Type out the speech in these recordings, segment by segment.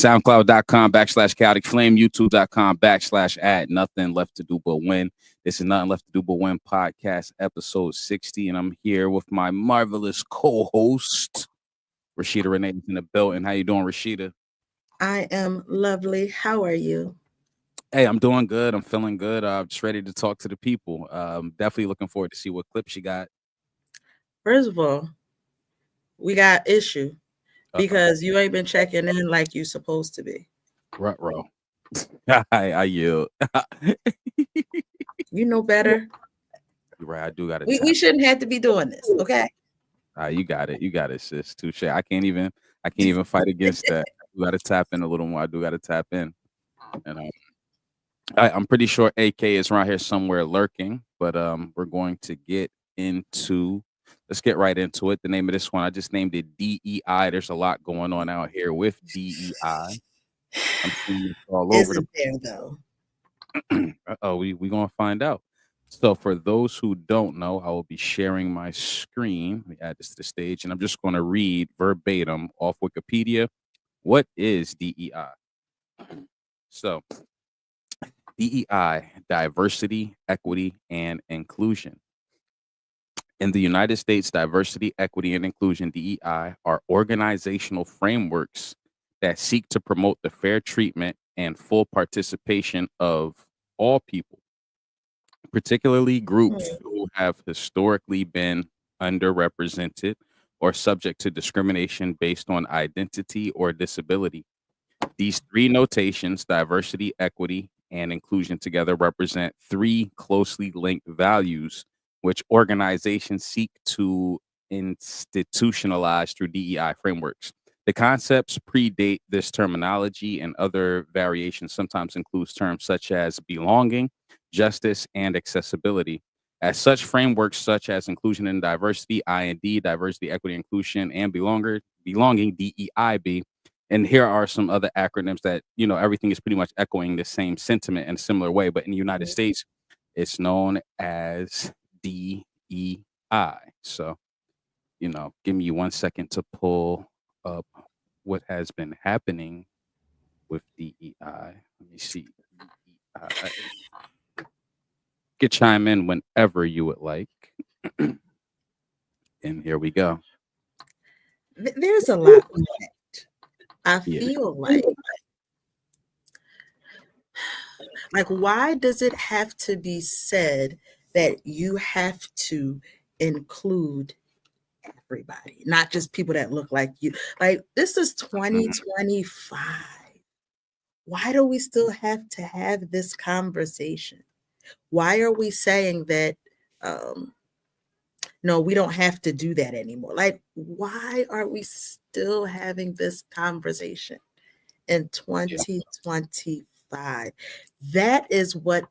SoundCloud.com/chaotic flame, YouTube.com/@ nothing left to do but win. This is Nothing Left to Do But Win podcast, episode 60, and I'm here with my marvelous co-host, Rashida Renee in the building. How you doing, Rashida? I am lovely. How are you? Hey, I'm doing good. I'm feeling good. Just ready to talk to the people. Definitely looking forward to see what clips you got. First of all, we got issue because you ain't been checking in like you supposed to be. Ruh-roh. I yield. You know better. You're right. I do got it. We shouldn't have to be doing this, okay? You got it. You got it, sis. Touche. I can't even fight against that. You got to tap in a little more. I do got to tap in. And I'm pretty sure AK is around here somewhere lurking, but we're going to let's get right into it. The name of this one, I just named it DEI. There's a lot going on out here with DEI. I'm seeing it all over Isn't there though? we gonna find out. So for those who don't know, I will be sharing my screen. Let me add this to the stage, and I'm just going to read verbatim off Wikipedia. What is DEI? So DEI, diversity, equity, and inclusion. In the United States, diversity, equity, and inclusion, DEI, are organizational frameworks that seek to promote the fair treatment and full participation of all people, particularly groups who have historically been underrepresented or subject to discrimination based on identity or disability. These three notations, diversity, equity, and inclusion, together represent three closely linked values which organizations seek to institutionalize through DEI frameworks. The concepts predate this terminology, and other variations sometimes includes terms such as belonging, justice, and accessibility. As such, frameworks such as inclusion and diversity, I&D, diversity, equity, inclusion, and belonging, DEIB. And here are some other acronyms that, everything is pretty much echoing the same sentiment in a similar way. But in the United States, it's known as DEI. So, give me 1 second to pull up what has been happening with DEI. Let me see. DEI. You can chime in whenever you would like. And here we go. There's a lot with that. I feel like why does it have to be said that you have to include everybody, not just people that look like you? Like, this is 2025. Why do we still have to have this conversation? Why are we saying that no, we don't have to do that anymore. Like, why are we still having this conversation in Yeah. 2025? That is what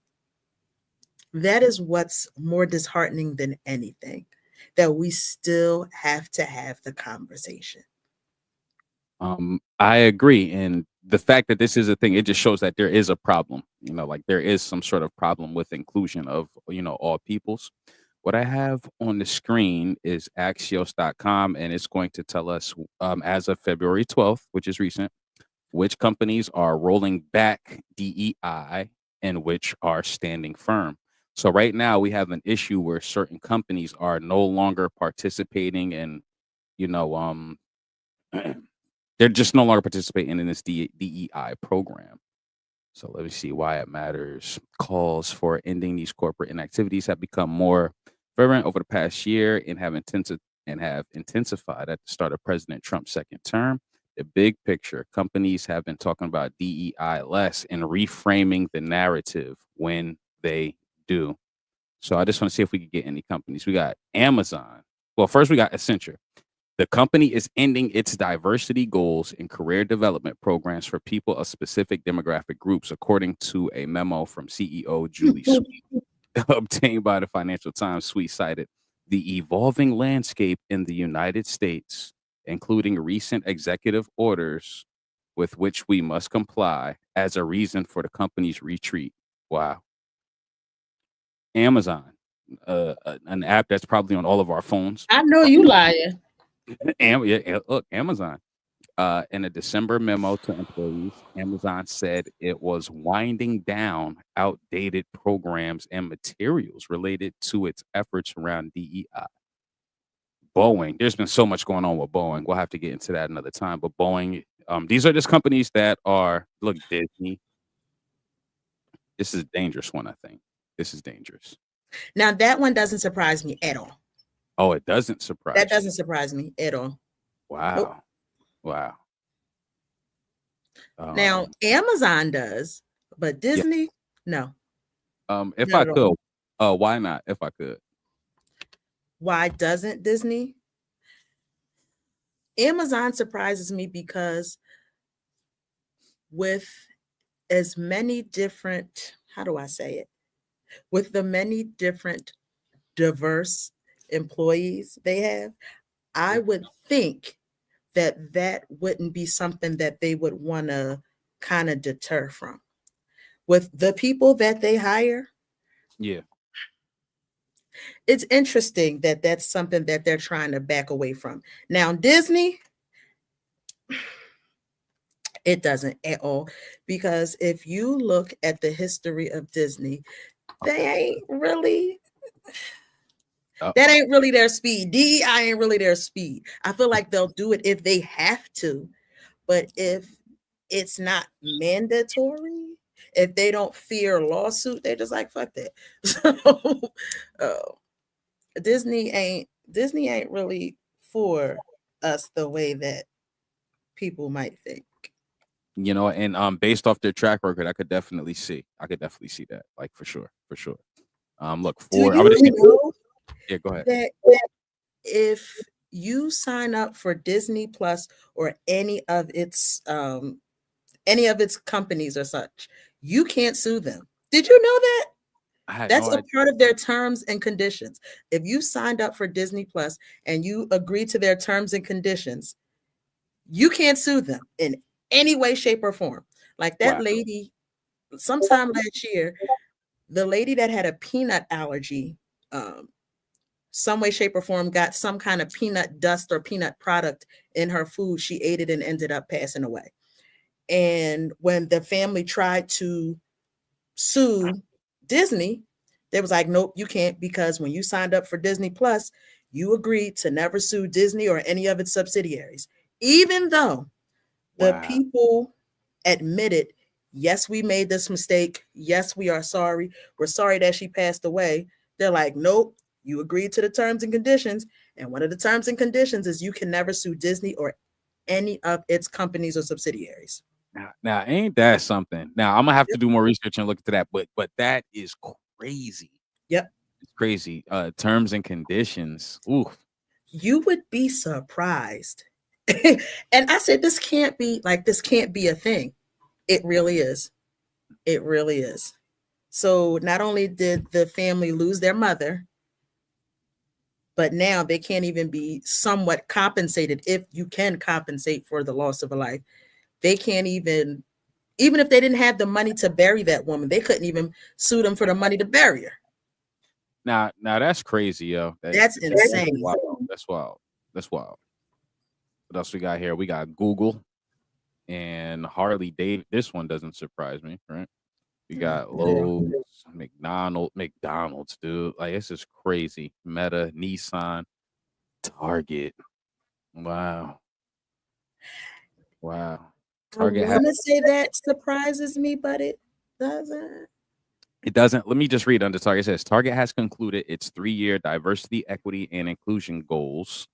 that is what's more disheartening than anything, that we still have to have the conversation. I agree, and the fact that this is a thing, it just shows that there is a problem. Like there is some sort of problem with inclusion of all peoples. What I have on the screen is Axios.com, and it's going to tell us as of February 12th, which is recent, which companies are rolling back DEI and which are standing firm. So right now we have an issue where certain companies are no longer participating in, you know, they're just no longer participating in this DEI program. So let me see why it matters. Calls for ending these corporate inactivities have become more fervent over the past year and have intensified at the start of President Trump's second term. The big picture, companies have been talking about DEI less and reframing the narrative when they do. So I just want to see if we could get any companies. We got Amazon. Well, first we got Accenture. The company is ending its diversity goals and career development programs for people of specific demographic groups, according to a memo from CEO Julie Sweet, obtained by the Financial Times. Sweet cited the evolving landscape in the United States, including recent executive orders with which we must comply, as a reason for the company's retreat. Wow. Amazon, an app that's probably on all of our phones. I know you lying. Look, Amazon. In a December memo to employees, Amazon said it was winding down outdated programs and materials related to its efforts around DEI. Boeing, there's been so much going on with Boeing. We'll have to get into that another time. But Boeing, these are just companies that are, look, Disney. This is a dangerous one, I think. This is dangerous. Now, that one doesn't surprise me at all. Oh, it doesn't surprise That you. doesn't surprise me at all. Nope. Wow. Wow. Now, Um, Amazon does, but yeah. Disney, no, If not I at all. could, why not? If I could. Why doesn't Disney? Amazon surprises me because with as many different, how do I say it? With the many different diverse employees they have, I Yeah. would think that that wouldn't be something that they would want to kind of deter from. With the people that they hire, Yeah. it's interesting that that's something that they're trying to back away from. Now, Disney, it doesn't at all, because if you look at the history of Disney, they ain't really that Uh-oh. ain't really their speed. DEI ain't really their speed. I feel like they'll do it if they have to, but if it's not mandatory, if they don't fear a lawsuit, they're just like fuck that. So uh, Disney ain't really for us the way that people might think. And based off their track record, I could definitely see that, like for sure, for sure. Look Do for I'm gonna you say, know yeah, go ahead. that if you sign up for Disney Plus or any of its companies or such, you can't sue them. Did you know that? I had That's no a idea. part of their terms and conditions. If you signed up for Disney Plus and you agree to their terms and conditions, you can't sue them in any way, shape, or form. Like that Wow, lady, sometime last year, the lady that had a peanut allergy, um, some way, shape, or form, got some kind of peanut dust or peanut product in her food. She ate it and ended up passing away. And when the family tried to sue Disney, they was like, nope, you can't, because when you signed up for Disney Plus, you agreed to never sue Disney or any of its subsidiaries, even though the wow. people admitted, yes, we made this mistake. Yes, we are sorry. We're sorry that she passed away. They're like, nope, you agreed to the terms and conditions. And one of the terms and conditions is you can never sue Disney or any of its companies or subsidiaries. Now, ain't that something? Now I'm gonna have to Yep. do more research and look into that, but that is crazy. Yep. crazy. Terms and conditions. Ooh. You would be surprised. And I said, this can't be a thing. It really is. It really is. So not only did the family lose their mother, but now they can't even be somewhat compensated, if you can compensate for the loss of a life. They can't even if they didn't have the money to bury that woman, they couldn't even sue them for the money to bury her. Now that's crazy, yo. That's That's insane. wild. That's wild. That's wild. What else we got here? We got Google and Harley Davidson. This one doesn't surprise me, right? We got Lowe's, McDonald's, dude. Like, this is crazy. Meta, Nissan, Target. Wow. Wow. I Target has want to say that surprises me, but it doesn't. it doesn't. Let me just read under Target. It says Target has concluded its 3-year diversity, equity, and inclusion goals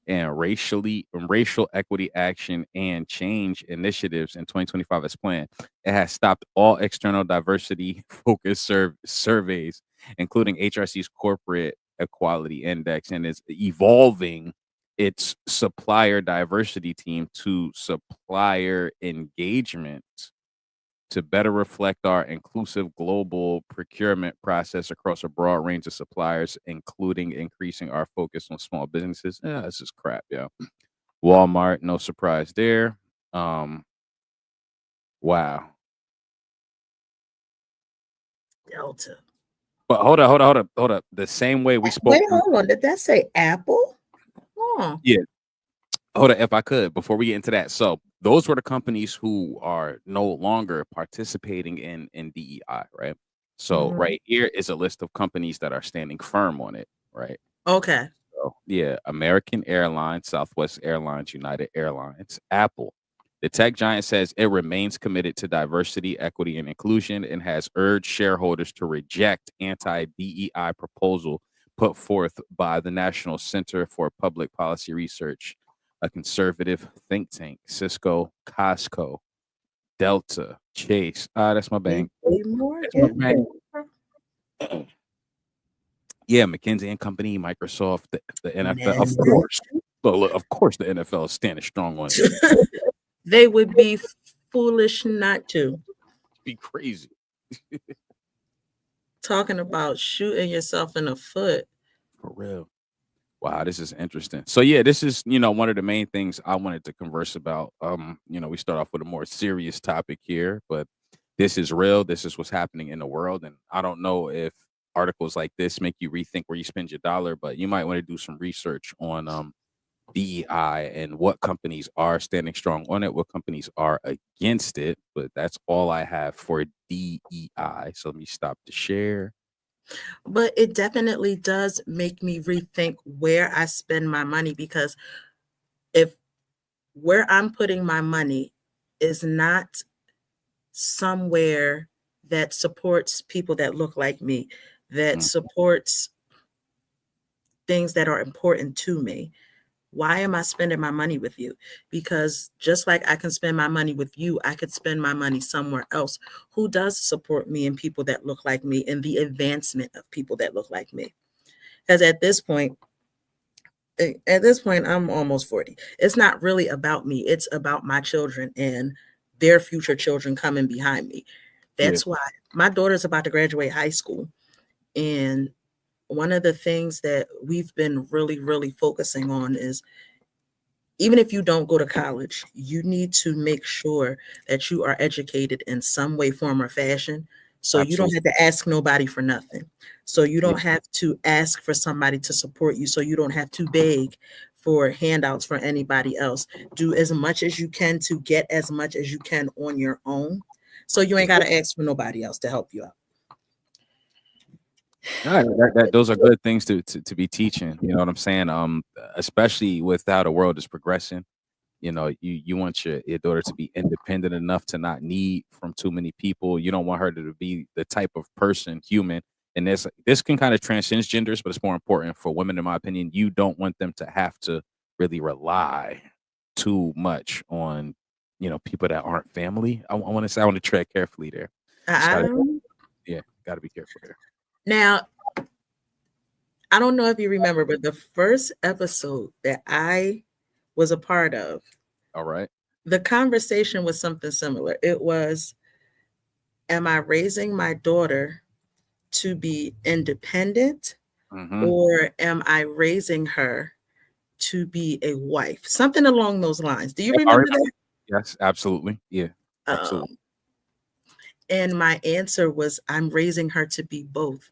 and racial equity action and change initiatives in 2025 as planned. It has stopped all external diversity focused surveys, including HRC's corporate equality index, and is evolving its supplier diversity team to supplier engagement to better reflect our inclusive global procurement process across a broad range of suppliers, including increasing our focus on small businesses. Yeah, this is crap, yeah. Walmart, no surprise there. Um, wow. Delta. But hold up. The same way we spoke. Wait, hold on. Did that say Apple? Oh, Yeah, hold on, if I could, before we get into that. So those were the companies who are no longer participating in DEI, right? So mhm. right here is a list of companies that are standing firm on it, right? Okay. So, yeah, American Airlines, Southwest Airlines, United Airlines, Apple. The tech giant says it remains committed to diversity, equity, and inclusion and has urged shareholders to reject anti-DEI proposal put forth by the National Center for Public Policy Research, a conservative think tank. Cisco, Costco, Delta, Chase. That's my bank. JP That's my Morgan. bank. Yeah, McKinsey and Company, Microsoft, the NFL, of NASDAQ. course. But look, of course, the NFL is standing strong on it. They would be foolish not to. Be crazy Talking about shooting yourself in the foot. for real. Wow, this is interesting. So yeah, this is one of the main things I wanted to converse about. We start off with a more serious topic here, but this is real. This is what's happening in the world, and I don't know if articles like this make you rethink where you spend your dollar, but you might want to do some research on DEI and what companies are standing strong on it, what companies are against it. But that's all I have for DEI. So let me stop the share. But it definitely does make me rethink where I spend my money, because if where I'm putting my money is not somewhere that supports people that look like me, that Mm, supports things that are important to me, why am I spending my money with you? Because just like I can spend my money with you, I could spend my money somewhere else who does support me and people that look like me and the advancement of people that look like me. Because at this point, I'm almost 40. It's not really about me. It's about my children and their future children coming behind me. yeah, That's why my daughter's about to graduate high school. And one of the things that we've been really, really focusing on is, even if you don't go to college, you need to make sure that you are educated in some way, form, or fashion. So you don't absolutely. have to ask nobody for nothing. So you Yeah, don't have to ask for somebody to support you. So you don't have to beg for handouts for anybody else. Do as much as you can to get as much as you can on your own. So you ain't got to ask for nobody else to help you out. yeah, those are good things to be teaching. You know what I'm saying? Especially with how the world is progressing. You want your daughter to be independent enough to not need from too many people. You don't want her to be the type of person, human, and this can kind of transcend genders, but it's more important for women, in my opinion. You don't want them to have to really rely too much on people that aren't family. I want to say, I want to tread carefully there. Just gotta, Um, yeah, gotta be careful there. Now, I don't know if you remember, but the first episode that I was a part of, All right. the conversation was something similar. It was, am I raising my daughter to be independent, Mm-hmm. or am I raising her to be a wife? Something along those lines. Do you I remember. remember that? Yes, absolutely. Yeah, absolutely. Um, and my answer was, I'm raising her to be both.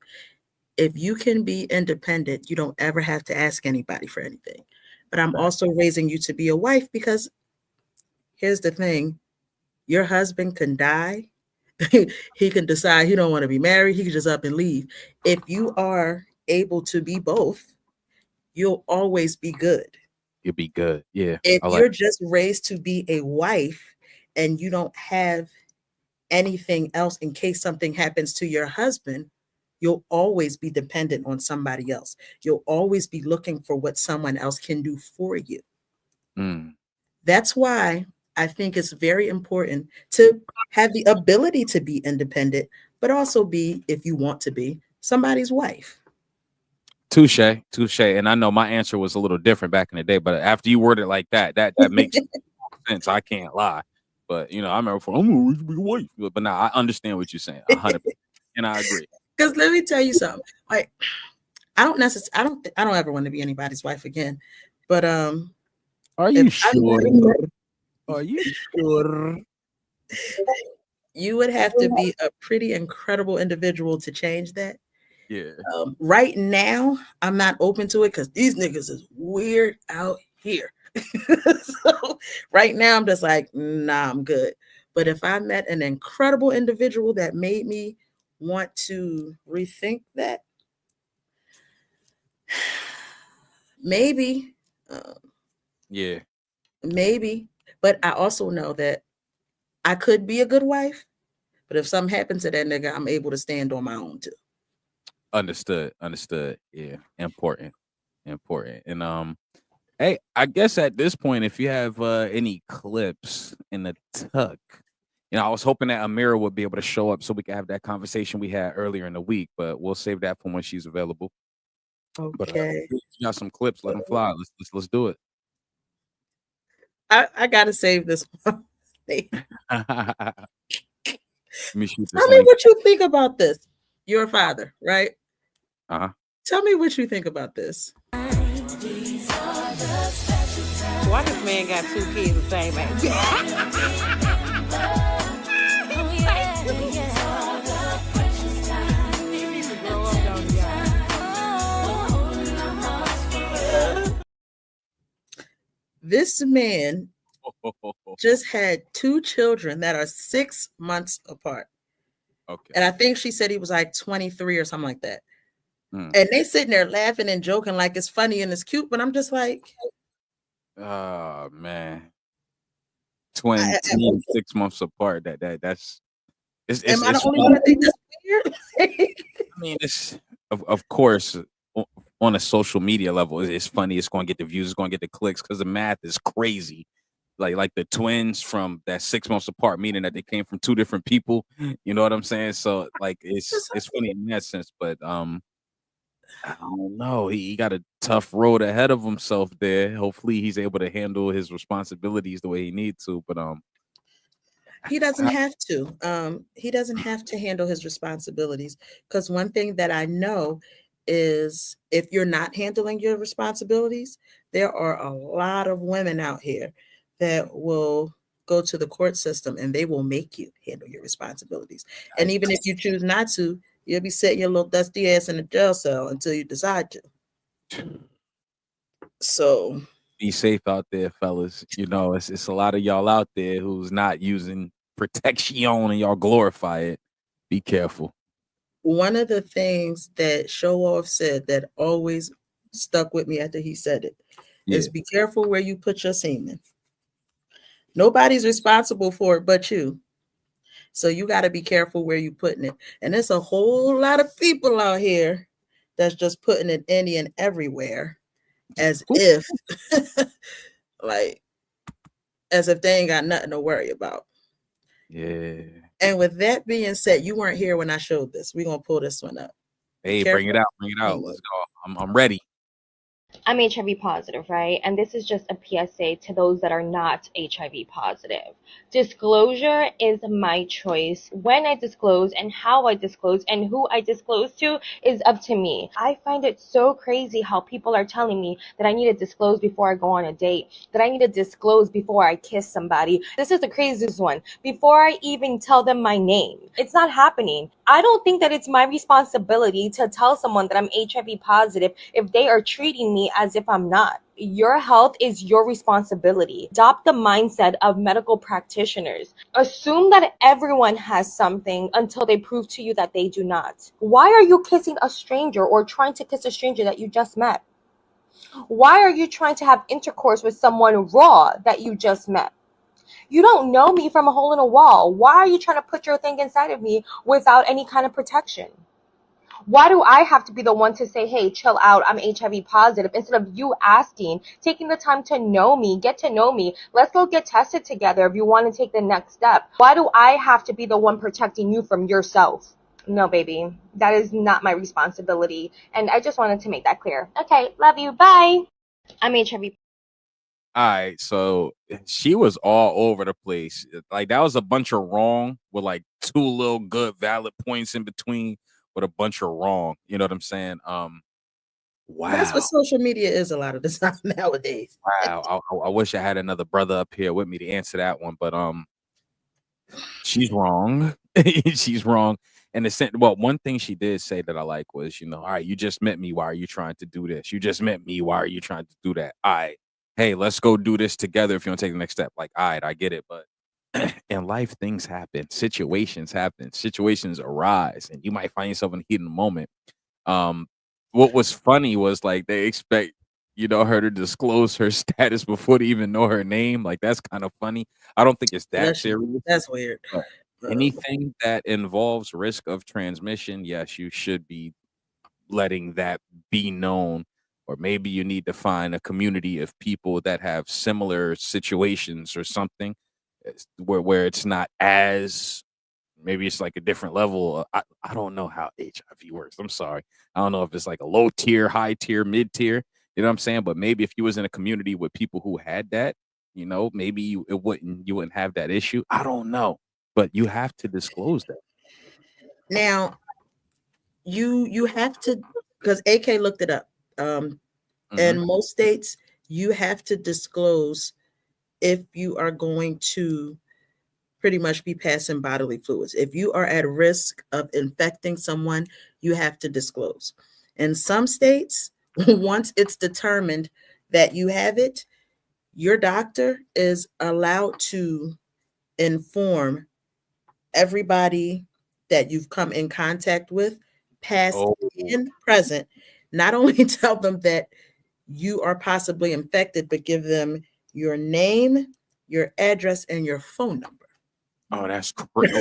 If you can be independent, you don't ever have to ask anybody for anything. But I'm Right. also raising you to be a wife because here's the thing, your husband can die. He can decide he don't want to be married. He can just up and leave. If you are able to be both, you'll always be good. You'll be good. Yeah, If I like. you're just raised to be a wife and you don't have anything else in case something happens to your husband, you'll always be dependent on somebody else. You'll always be looking for what someone else can do for you. Mm, That's why I think it's very important to have the ability to be independent, but also be, if you want to be, somebody's wife. touche, touche. And I know my answer was a little different back in the day, but after you word it like that, that makes sense. I can't lie. But I remember for I'm always be white. But now I understand what you're saying. 100%. And I agree. Because let me tell you something. Like, I don't ever want to be anybody's wife again. But Are if you I sure? met, Are you sure? you would have to be a pretty incredible individual to change that. Yeah. Right now, I'm not open to it because these niggas is weird out here. So right now, I'm just like, nah, I'm good. But if I met an incredible individual that made me want to rethink that, maybe, uh, Yeah. maybe. But I also know that I could be a good wife. But if something happens to that nigga, I'm able to stand on my own too. Understood. Understood. Yeah. Important. Important. And hey, I guess at this point, if you have any clips in the tuck, I was hoping that Amira would be able to show up so we could have that conversation we had earlier in the week, but we'll save that for when she's available. But Okay. if you got some clips, let them fly. Let's do it. I gotta save this one. Tell Let me shoot this me link. what you think about this. You're a father, right? Uh-huh. Tell me what you think about this. Why this man got two kids the same age? He needs to grow up, don't he, This man just had two children that are 6 months apart. Okay. And I think she said he was like 23 or something like that. Mm. And they sitting there laughing and joking like it's funny and it's cute, but I'm just like, Oh man. Twin I, team 6 months apart. That's am I the it's only one funny. that think that's weird? I mean, it's of course on a social media level, it's funny. It's going to get the views. It's going to get the clicks because the math is crazy. Like the twins from that 6 months apart, meaning that they came from two different people. You know what I'm saying? So like, it's funny in that sense. But I don't know. He got a tough road ahead of himself there. Hopefully, he's able to handle his responsibilities the way he needs to. But He doesn't I, have to. He doesn't have to handle his responsibilities because one thing that I know is if you're not handling your responsibilities, there are a lot of women out here that will go to the court system and they will make you handle your responsibilities. And even if yikes. you choose not to, you'll be sitting your little dusty ass in a jail cell until you decide to. So Be safe out there, fellas. It's a lot of y'all out there who's not using protection and y'all glorify it. Be careful. one of the things that Show Off said that always stuck with me after he said it is Yeah. be careful where you put your semen. Nobody's responsible for it but you. So you got to be careful where you're putting it. And there's a whole lot of people out here that's just putting it any and everywhere as Who- if like as if they ain't got nothing to worry about. Yeah. And with that being said, you weren't here when I showed this. We're gonna pull this one up. Hey, bring it Careful. out, bring it out. Let's go. I'm ready. I'm HIV positive, right? And this is just a PSA to those that are not HIV positive. Disclosure is my choice. When I disclose and how I disclose and who I disclose to is up to me. I find it so crazy how people are telling me that I need to disclose before I go on a date, that I need to disclose before I kiss somebody. This is the craziest one. Before I even tell them my name. It's not happening. I don't think that it's my responsibility to tell someone that I'm HIV positive if they are treating me as if I'm not. Your health is your responsibility. Adopt the mindset of medical practitioners. Assume that everyone has something until they prove to you that they do not. Why are you kissing a stranger or trying to kiss a stranger that you just met? Why are you trying to have intercourse with someone raw that you just met? You don't know me from a hole in a wall. Why are you trying to put your thing inside of me without any kind of protection? Why do I have to be the one to say, hey, chill out, I'm HIV positive, instead of you asking, taking the time to know me, get to know me, let's go get tested together if you want to take the next step? Why do I have to be the one protecting you from yourself? No, baby, that is not my responsibility. And I just wanted to make that clear. Okay, love you, bye. I'm HIV. All right, so she was all over the place. Like that was a bunch of wrong with like two little good valid points in between with a bunch of wrong. You know what I'm saying? That's what Wow. social media is a lot of the time nowadays. Wow. I wish I had another brother up here with me to answer that one, but she's wrong. She's wrong. And the well, one thing she did say that I like was, all right, you just met me. Why are you trying to do this? You just met me. Why are you trying to do that? All right. Hey, let's go do this together if you want to take the next step. Like, all right, I get it. But in life, things happen, situations arise, and you might find yourself in the heat of the moment. Um, what was funny was like they expect, her to disclose her status before they even know her name. Like that's kind of funny. I don't think it's that Bless you. serious. That's weird. But anything that involves risk of transmission, yes, you should be letting that be known. Or maybe you need to find a community of people that have similar situations or something where it's not as maybe it's like a different level. I don't know how HIV works. I'm sorry. I don't know if it's like a low tier, high tier, mid tier. You know what I'm saying? But maybe if you was in a community with people who had that, maybe you wouldn't have that issue. I don't know. But you have to disclose that. Now you have to, because AK looked it up. In most states, you have to disclose if you are going to pretty much be passing bodily fluids. If you are at risk of infecting someone, you have to disclose. In some states, once it's determined that you have it, your doctor is allowed to inform everybody that you've come in contact with, past Oh, and present, not only tell them that you are possibly infected, but give them your name, your address, and your phone number. that's great.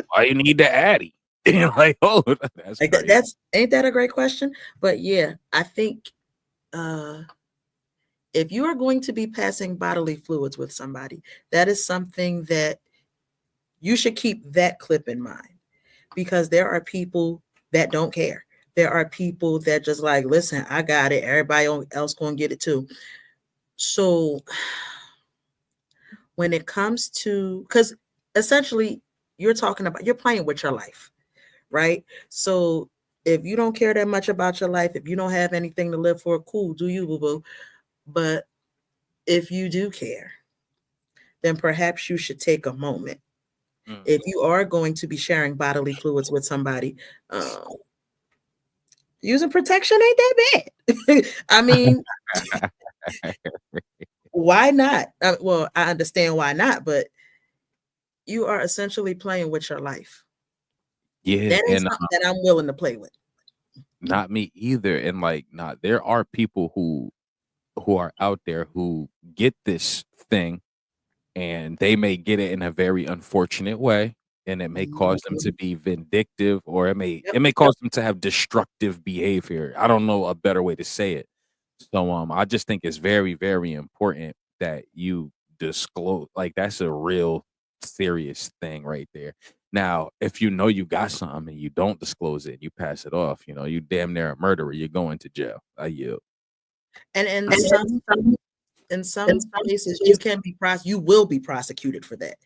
Why you need the Addy? Like, that's Like crazy. that's ain't that a great question? But yeah, I think if you are going to be passing bodily fluids with somebody, that is something that you should keep that clip in mind, because there are people that don't care. There are people that just like, listen, I got it. Everybody else going to get it too. So when it comes to, because essentially you're playing with your life, right? So if you don't care that much about your life, if you don't have anything to live for, cool, do you, boo boo. But if you do care, then perhaps you should take a moment. If you are going to be sharing bodily fluids with somebody, using protection ain't that bad. I mean, why not? Well, I understand why not, but you are essentially playing with your life. Yeah, That ain't and something that I'm willing to play with. not me either. And like, there are people who are out there who get this thing and they may get it in a very unfortunate way, and it may cause them to be vindictive, or it may Yep. it may cause them to have destructive behavior. I don't know a better way to say it. So I just think it's very, very important that you disclose. Like that's a real serious thing right there. Now, if you know you got something and you don't disclose it, you pass it off, you damn near a murderer, you're going to jail. I yield. And in And some cases, you will be prosecuted for that.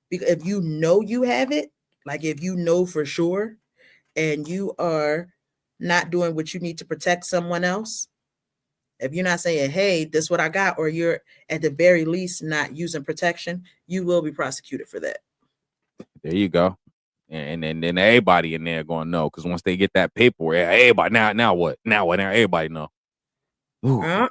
Because if you know you have it, like if you know for sure, and you are not doing what you need to protect someone else, if you're not saying, hey, this is what I got, or you're at the very least not using protection, you will be prosecuted for that. There you go. And then everybody in there going no, because once they get that paperwork, everybody now what? Now everybody know. Ooh,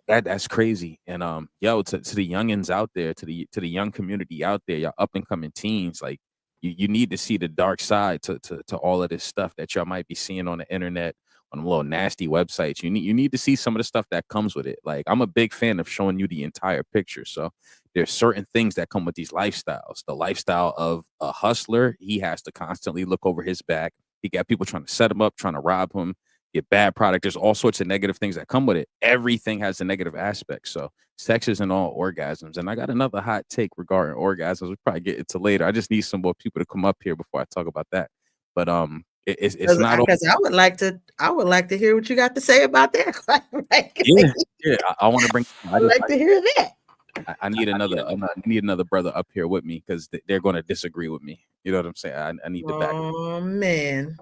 that's crazy. And yo, to the youngins out there, to the young community out there, y'all up and coming teens, like you need to see the dark side to all of this stuff that y'all might be seeing on the internet, on little nasty websites. You need to see some of the stuff that comes with it. Like, I'm a big fan of showing you the entire picture. So there's certain things that come with these lifestyles. The lifestyle of a hustler, he has to constantly look over his back. He got people trying to set him up, trying to rob him, get bad product. There's all sorts of negative things that come with it. Everything has a negative aspect. So sex isn't all orgasms. And I got another hot take regarding orgasms. We'll probably get into later. I just need some more people to come up here before I talk about that. But it's not all. Because I would like to hear what you got to say about that. Yeah. I want to bring. I'd like to hear that. I need another brother up here with me because they're going to disagree with me. You know what I'm saying? I need to back. Oh man.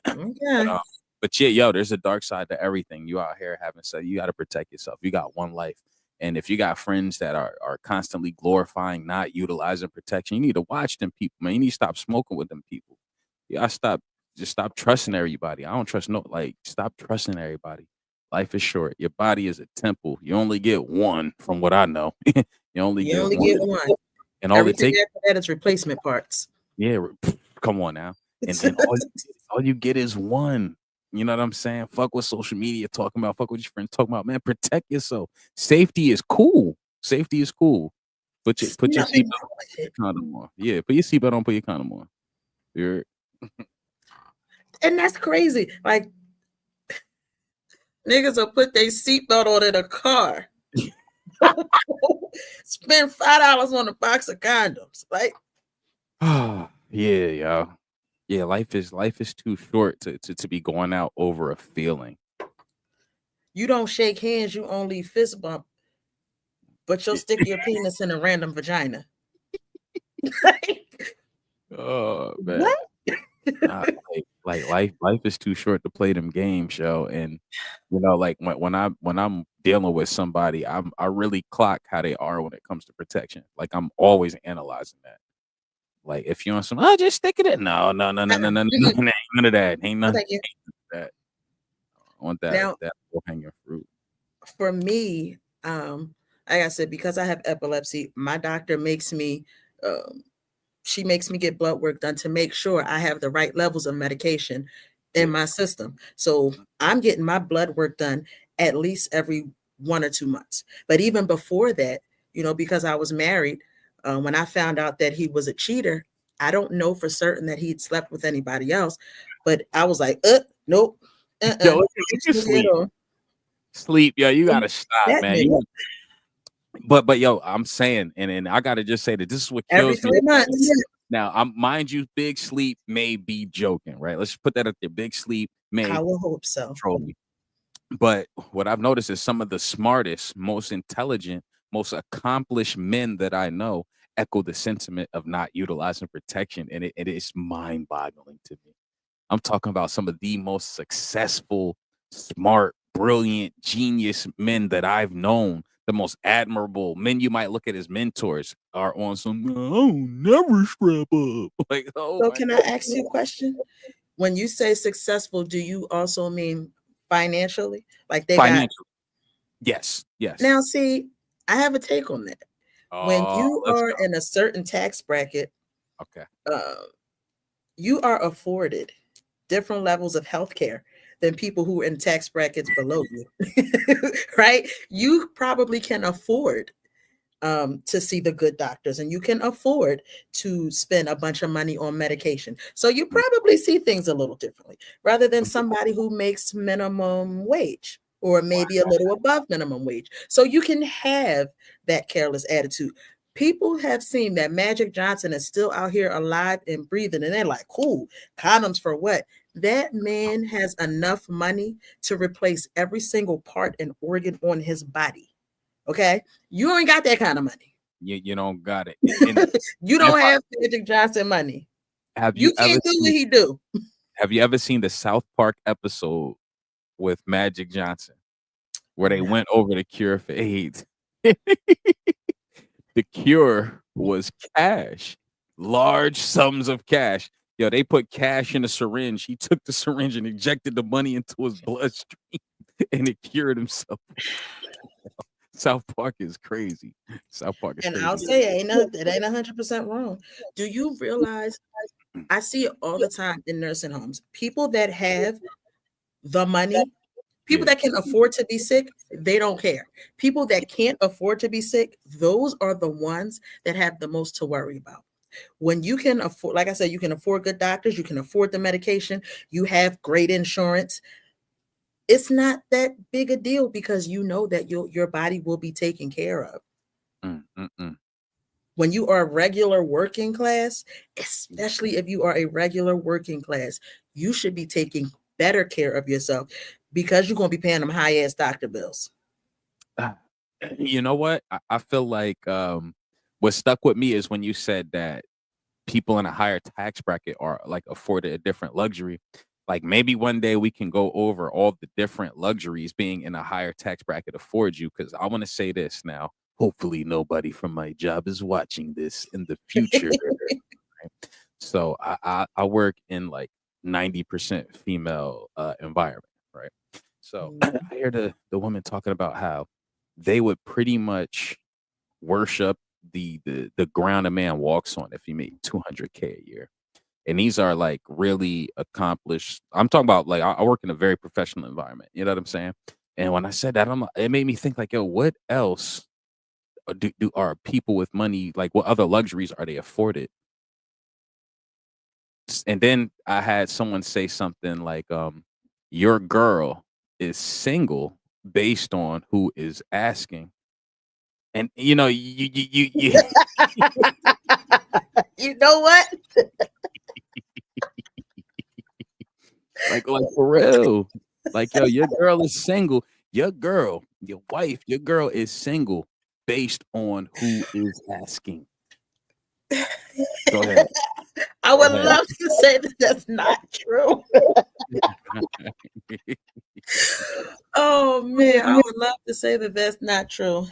Okay. But yeah, yo, there's a dark side to everything. You out here having sex, you got to protect yourself. You got one life. And if you got friends that are constantly glorifying, not utilizing protection, you need to watch them people, man. You need to stop smoking with them people. You gotta stop trusting everybody. I don't trust stop trusting everybody. Life is short. Your body is a temple. You only get one, from what I know. you only get one. And all everything after that is replacement parts. Yeah, come on now. And all you get is one. You know what I'm saying? Fuck what social media talking about. Fuck what your friends talking about. Man, protect yourself. Safety is cool. Safety is cool. Put your seatbelt on, put your condom on. Yeah, put your seatbelt on, put your condom on. And that's crazy. Like, niggas will put their seatbelt on in a car. Spend $5 on a box of condoms. Like, yeah, yo. Yeah, life is too short to be going out over a feeling. You don't shake hands, you only fist bump, but you'll stick your penis in a random vagina. Oh man. What? Life is too short to play them games, yo. And like when I'm dealing with somebody, I really clock how they are when it comes to protection. Like, I'm always analyzing that. Like, if you're on some, just stick it in. No, none of that. Ain't none of that. Ain't none of that. I want that low-hanging fruit. For me, like I said, because I have epilepsy, my doctor makes me she makes me get blood work done to make sure I have the right levels of medication in my system. So I'm getting my blood work done at least every 1 or 2 months. But even before that, because I was married, when I found out that he was a cheater, I don't know for certain that he'd slept with anybody else, but I was like, nope. Yo, sleep, yo, you gotta stop, man. But yo, I'm saying, and I gotta just say that this is what kills every 3 months. Now, mind you, Big Sleep may be joking, right? Let's put that up there. Big Sleep may. I will hope so. Control me. But what I've noticed is some of the smartest, most intelligent, most accomplished men that I know echo the sentiment of not utilizing protection, and it is mind-boggling to me. I'm talking about some of the most successful, smart, brilliant, genius men that I've known. The most admirable men you might look at as mentors are on some, oh, never strap up. Like, so can I ask you a question? When you say successful, do you also mean financially? Like they got. Yes. Now, see, I have a take on that. When you are in a certain tax bracket, okay, you are afforded different levels of health care than people who are in tax brackets below you, right? You probably can afford to see the good doctors, and you can afford to spend a bunch of money on medication. So you probably see things a little differently rather than somebody who makes minimum wage or maybe a little above minimum wage. So you can have that careless attitude. People have seen that Magic Johnson is still out here alive and breathing, and they're like, cool, condoms for what? That man has enough money to replace every single part and organ on his body. Okay? You ain't got that kind of money. You don't got it. And You don't have Magic Johnson money. have You you ever can't do what seen he do. have you ever seen the South Park episode with Magic Johnson where they No. went over the cure for AIDS? The cure was cash, large sums of cash. Yo, they put cash in a syringe. He took the syringe and injected the money into his bloodstream, and it cured himself. South Park is crazy. South Park is And crazy. I'll say it ain't 100% wrong. Do you realize I see it all the time in nursing homes? People that have the money, people Yeah. that can afford to be sick, they don't care. People that can't afford to be sick, those are the ones that have the most to worry about. When you can afford, like I said, you can afford good doctors, you can afford the medication, you have great insurance. It's not that big a deal because you know that your body will be taken care of. When you are regular working class, especially if you are a regular working class, you should be taking better care of yourself because you're going to be paying them high ass doctor bills. You know what? I feel like what stuck with me is when you said that people in a higher tax bracket are like afforded a different luxury. Like maybe one day we can go over all the different luxuries being in a higher tax bracket affords you. Because I want to say this now. Hopefully, nobody from my job is watching this in the future. Right? So I work in like 90% female environment, right? So I hear the woman talking about how they would pretty much worship the ground a man walks on if he made 200K a year. And these are like really accomplished. I'm talking about like I work in a very professional environment. You know what I'm saying? And when I said that, it made me think like, yo, what else do are people with money like? What other luxuries are they afforded? And then I had someone say something like, your girl is single based on who is asking. And you know, you You know what? like for real. Like, yo, your girl is single. Your girl, your wife, your girl is single based on who is asking. Go ahead. I would Go ahead. love to say that that's not true. Oh man, I would love to say that that's not true.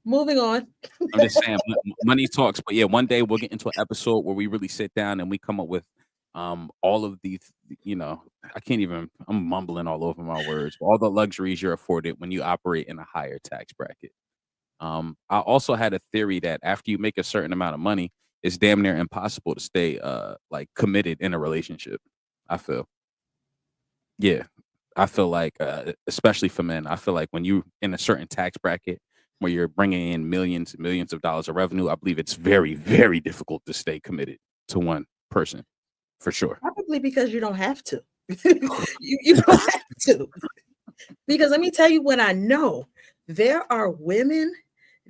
Moving on. I'm just saying, money talks. But yeah, one day we'll get into an episode where we really sit down and we come up with all of these. You know, I can't even. I'm mumbling all over my words. All the luxuries you're afforded when you operate in a higher tax bracket. I also had a theory that after you make a certain amount of money, it's damn near impossible to stay like committed in a relationship. I feel. Yeah, I feel like, especially for men, I feel like when you in a certain tax bracket where you're bringing in millions and millions of dollars of revenue, I believe it's very, very difficult to stay committed to one person, for sure. Probably because you don't have to. you don't have to. Because let me tell you what I know. There are women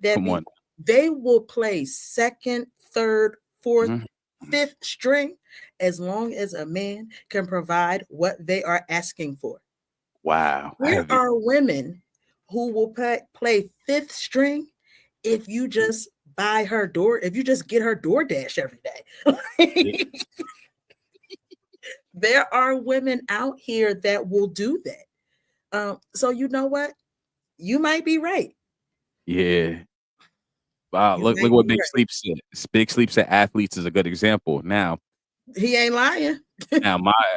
that Come on. they will play second, third, fourth, Mhm. fifth string as long as a man can provide what they are asking for. Wow. There Heavy. are women who will play fifth string if you just buy her door, if you just get her DoorDash every day. There are women out here that will do that. So you know what? You might be right. Yeah. Wow. You Look might what be Big right. Sleep said. Big Sleep said athletes is a good example. Now, He ain't lying.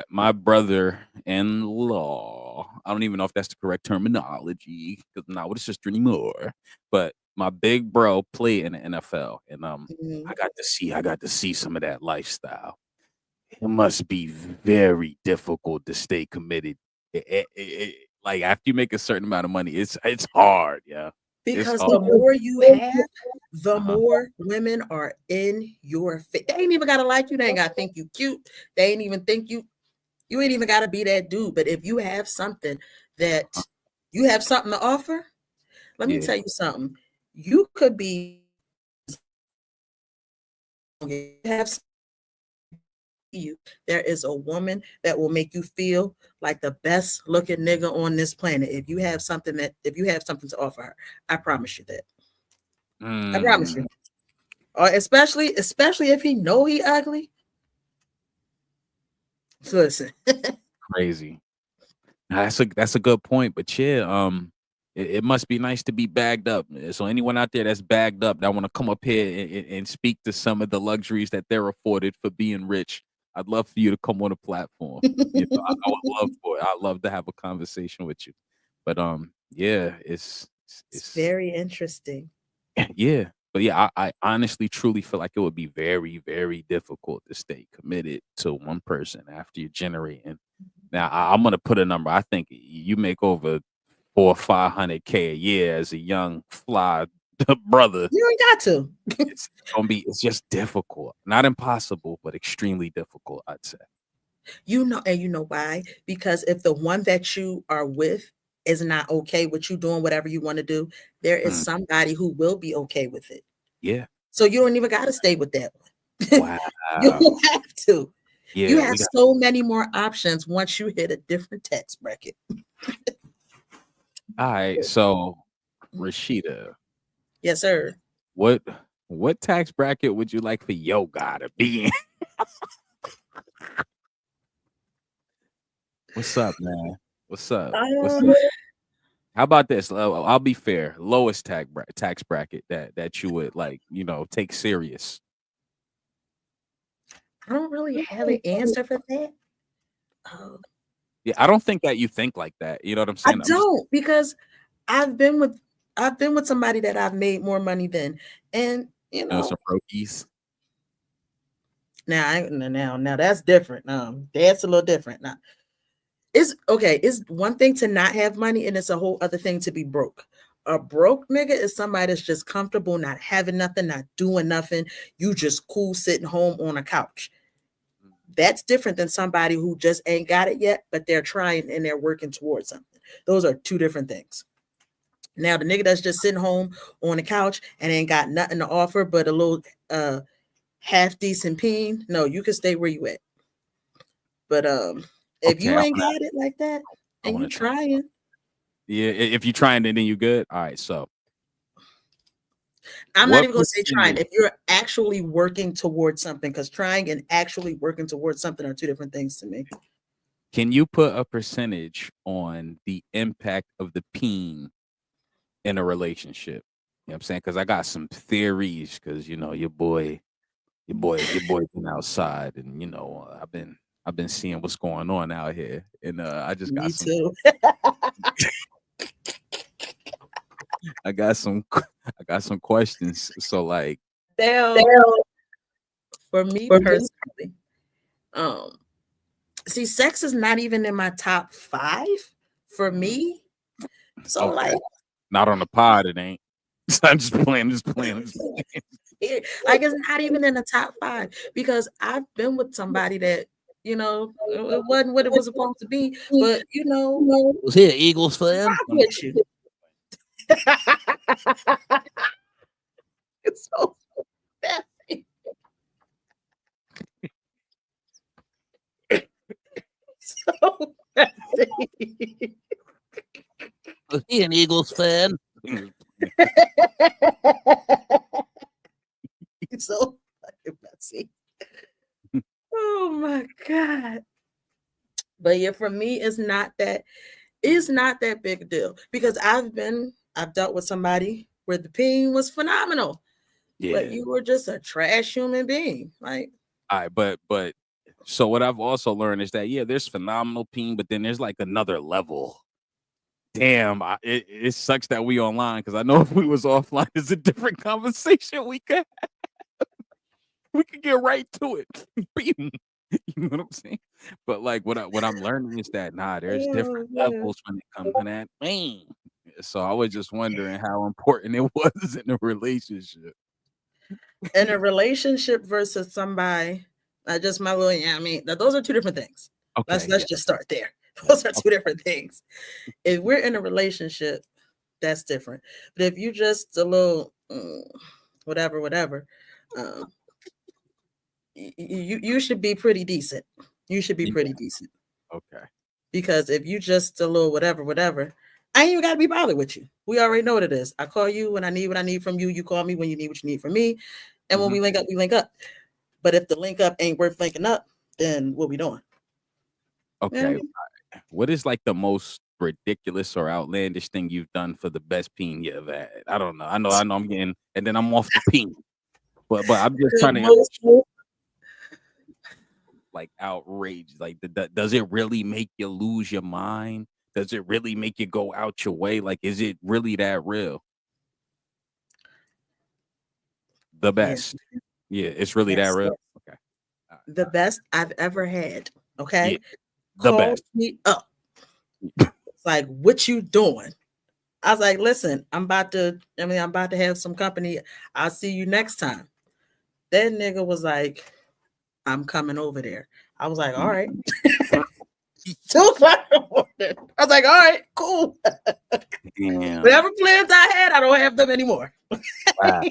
my brother-in-law, I don't even know if that's the correct terminology because I'm not with his sister anymore. But my big bro played in the NFL, and Mhm. I got to see some of that lifestyle. It must be very difficult to stay committed. Like after you make a certain amount of money, it's hard, yeah. It's Because the hard. more you have, the Uh-huh. more women are in your face. They ain't even gotta like you. They ain't gotta think you cute. They ain't even think you ain't even gotta be that dude. But if you have something that you have something to offer, Let me Yeah. tell you something. You could be have you. There is a woman that will make you feel like the best looking nigga on this planet. If you have something to offer her, I promise you that. I promise you. Or especially if he know he ugly. Listen. Crazy. That's a good point. But yeah, it must be nice to be bagged up. So anyone out there that's bagged up that want to come up here and speak to some of the luxuries that they're afforded for being rich, I'd love for you to come on a platform. I would love for it. I'd love to have a conversation with you. But yeah, It's very interesting. yeah. But yeah, I honestly truly feel like it would be very, very difficult to stay committed to one person after you're generating. Now I'm gonna put a number. I think you make over 400-500K a year as a young fly brother. You ain't got to. It's just difficult. Not impossible, but extremely difficult, I'd say. And you know why? Because if the one that you are with is not okay with you doing whatever you want to do, there is somebody who will be okay with it. Yeah. So you don't even got to stay with that one. Wow. You don't have to. Yeah, you have so many more options once you hit a different tax bracket. All right. So Rashida. Yes, sir. What tax bracket would you like for your guy to be in? What's up, man? What's up? How about this? I'll be fair. Lowest tax bracket that you would take serious. I don't really have an answer for that. Yeah, I don't think that you think like that. You know what I'm saying? I don't, because I've been with somebody that I've made more money than, and some brokies. Now that's different. That's a little different. Now, it's okay. It's one thing to not have money, and it's a whole other thing to be broke. A broke nigga is somebody that's just comfortable, not having nothing, not doing nothing. You just cool sitting home on a couch. That's different than somebody who just ain't got it yet, but they're trying and they're working towards something. Those are two different things. Now, the nigga that's just sitting home on the couch and ain't got nothing to offer but a little half decent peen, no, you can stay where you at. But if you ain't got it like that and you trying. Yeah, if you're trying, then you good. All right, so I'm not even gonna say trying. If you're actually working towards something, because trying and actually working towards something are two different things to me. Can you put a percentage on the impact of the peen in a relationship? You know what I'm saying? Because I got some theories, because your boy been outside, and I've been seeing what's going on out here, and I just got too. I got some questions. So like, for me personally, see, sex is not even in my top 5 for me. So like, not on the pod, it ain't. I'm just playing. Like, it's not even in the top 5, because I've been with somebody that it wasn't what it was supposed to be, but was he an Eagles fan? With you. It's so messy. So messy. Was he an Eagles fan? It's so fucking messy. Oh my God. But yeah, for me, it's not that big a deal, because I've dealt with somebody where the peen was phenomenal. Yeah. But you were just a trash human being. Like, all right, but so what I've also learned is that there's phenomenal peen, but then there's like another level. Damn, it sucks that we online, because I know if we was offline, it's a different conversation we could have. We could get right to it. You know what I'm saying? But like what I'm learning is that there's different levels when it comes to that thing. So I was just wondering how important it was in a relationship. In a relationship versus somebody, just my little, those are two different things. Okay, let's just start there. Those are two different things. If we're in a relationship, that's different. But if you just a little whatever, you should be pretty decent. You should be Yeah. pretty decent. Okay. Because if you just a little whatever, I ain't even got to be bothered with you. We already know what it is. I call you when I need what I need from you. You call me when you need what you need from me. And when we link up, we link up. But if the link up ain't worth linking up, then what we doing? Okay. What is like the most ridiculous or outlandish thing you've done for the best peen you ever had? I don't know. I know I'm getting, and then I'm off the peen. But I'm just trying to like outraged. Like, does it really make you lose your mind? Does it really make you go out your way? Like, is it really that real? The best. Yeah, it's really that real. Okay. The best I've ever had. Okay. Yeah, the Called best. me up. It's like, what you doing? I was like, listen, I'm about to have some company. I'll see you next time. That nigga was like, I'm coming over there. I was like, all right. 2 o'clock in the morning. I was like, all right, cool. Damn. Whatever plans I had, I don't have them anymore. Wow.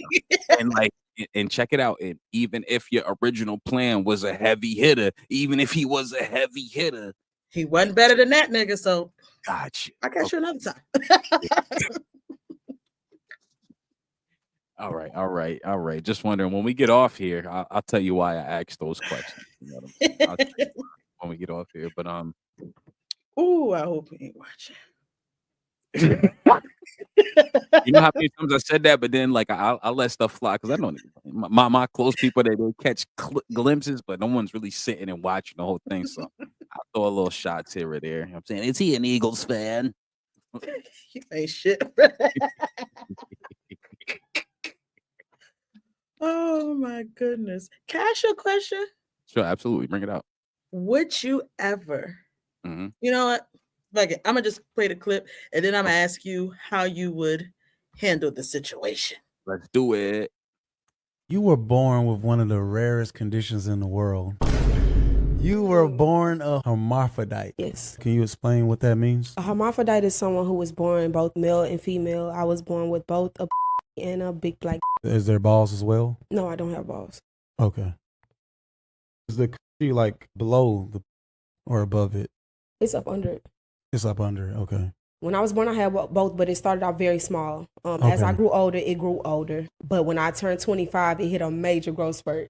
And check it out. And even if your original plan was a heavy hitter, even if he was a heavy hitter, he wasn't better than that nigga. So gotcha. I catch you another time. All right. Just wondering, when we get off here, I'll tell you why I asked those questions. You know what I mean? When we get off here, but ooh, I hope he ain't watching. You know how many times I said that, but then like I let stuff fly because I don't. My close people, they catch glimpses, but no one's really sitting and watching the whole thing. So I'll throw a little shots here or there. You know what I'm saying, is he an Eagles fan? You ain't shit. Oh my goodness. Can I ask you a question? Sure, absolutely. Bring it out. Would you ever, Mm-hmm. you know what? Fuck it. I'm gonna just play the clip and then I'm gonna ask you how you would handle the situation. Let's do it. You were born with one of the rarest conditions in the world. You were born a hermaphrodite. Yes. Can you explain what that means? A hermaphrodite is someone who was born both male and female. I was born with both a and a big black. Is there balls as well? No, I don't have balls. Okay. Is the coochie like below the or above it? It's up under it. It's up under it. Okay. When I was born, I had both, but it started out very small. As I grew older, it grew older. But when I turned 25, it hit a major growth spurt.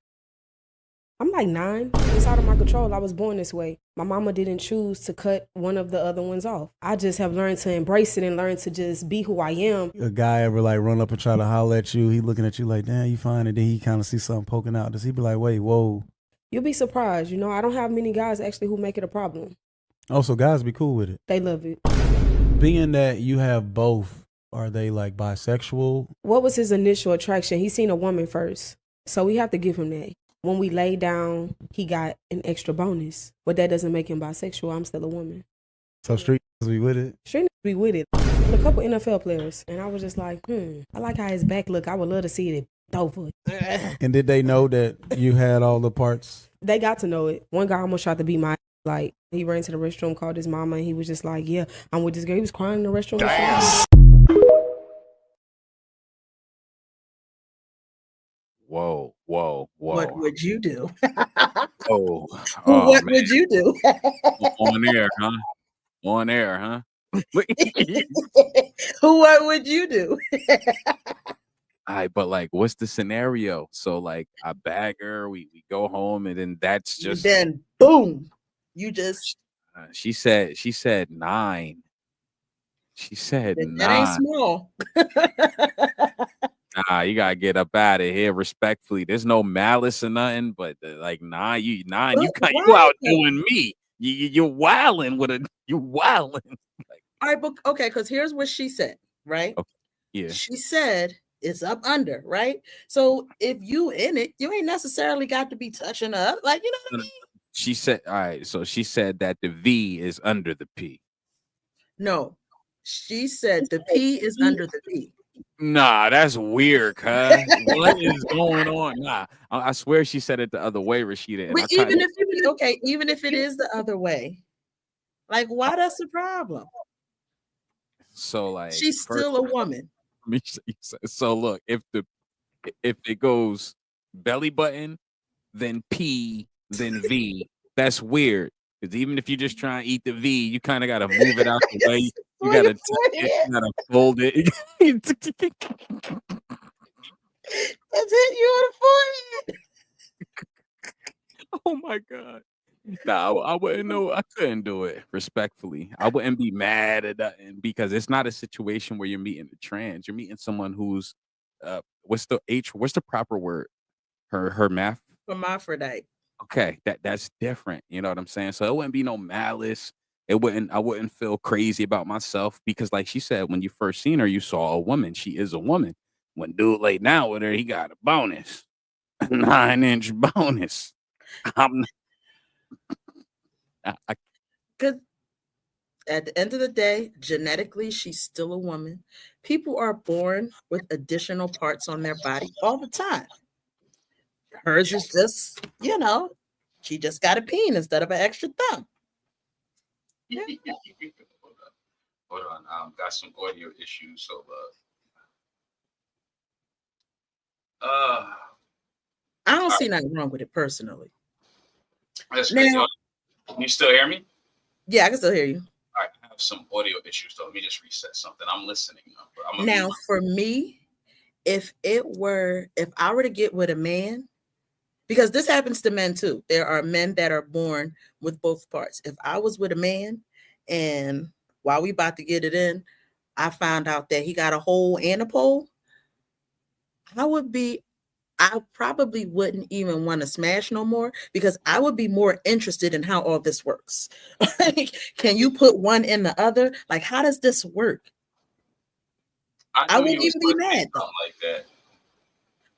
I'm like 9. It's out of my control. I was born this way. My mama didn't choose to cut one of the other ones off. I just have learned to embrace it and learn to just be who I am. A guy ever like run up and try to holler at you? He looking at you like, damn, you fine. And then he kind of see something poking out. Does he be like, wait, whoa? You'll be surprised. You know, I don't have many guys actually who make it a problem. Oh, so guys be cool with it. They love it. Being that you have both, are they like bisexual? What was his initial attraction? He seen a woman first. So we have to give him that. When we lay down, he got an extra bonus. But that doesn't make him bisexual. I'm still a woman. So street niggas be with it? Street niggas be with it. A couple NFL players. And I was just like, I like how his back look. I would love to see it over. And did they know that you had all the parts? They got to know it. One guy almost tried to beat my like, he ran to the restroom, called his mama, and he was just like, yeah, I'm with this girl. He was crying in the restroom. Whoa. What would you do? Oh, what man. would you do? On air, huh? On air, huh? What would you do? All right, but like, what's the scenario? So like, I bag her, we go home, and then that's just then boom, you just. She said 9. She said 9. That ain't small. Nah, you gotta get up out of here respectfully. There's no malice or nothing, but like, you out doing me. You're wilding with a. You wilding. All right, but okay, because here's what she said, right? Okay. Yeah. She said it's up under, right? So if you in it, you ain't necessarily got to be touching up, like, you know what I mean? She said, all right. So she said that the V is under the P. No, she said the P is under the V. Nah, that's weird, cuz. What is going on? Nah, I swear she said it the other way, Rashida. But even if it is the other way, like, why that's the problem? So like She's first, still a woman. so look, if it goes belly button, then P, then V, that's weird. Because even if you just try and eat the V, you kind of got to move it out the way. You got to tuck it. You got to fold it. That's it. You on the forehead. Oh my God. No, I wouldn't know. I couldn't do it respectfully. I wouldn't be mad at that because it's not a situation where you're meeting a trans. You're meeting someone who's what's the proper word? Her math. Hermaphrodite. Okay, that's different. You know what I'm saying? So it wouldn't be no malice. I wouldn't feel crazy about myself because like she said, when you first seen her, you saw a woman. She is a woman. When dude laid down with her, he got a bonus. A 9-inch bonus. I'm I, Because at the end of the day, genetically, she's still a woman. People are born with additional parts on their body all the time. Hers is just, she just got a peen instead of an extra thumb. Yeah. Hold on. Got some audio issues. So I don't see nothing wrong with it personally. That's crazy. Now, can you still hear me? Yeah, I can still hear you. All right, I have some audio issues, though. Let me just reset something. I'm listening. Now, for me, if I were to get with a man, because this happens to men too. There are men that are born with both parts. If I was with a man and while we about to get it in, I found out that he got a hole and a pole, I probably wouldn't even want to smash no more because I would be more interested in how all this works. Can you put one in the other? Like, how does this work? I wouldn't even be mad though. Like that.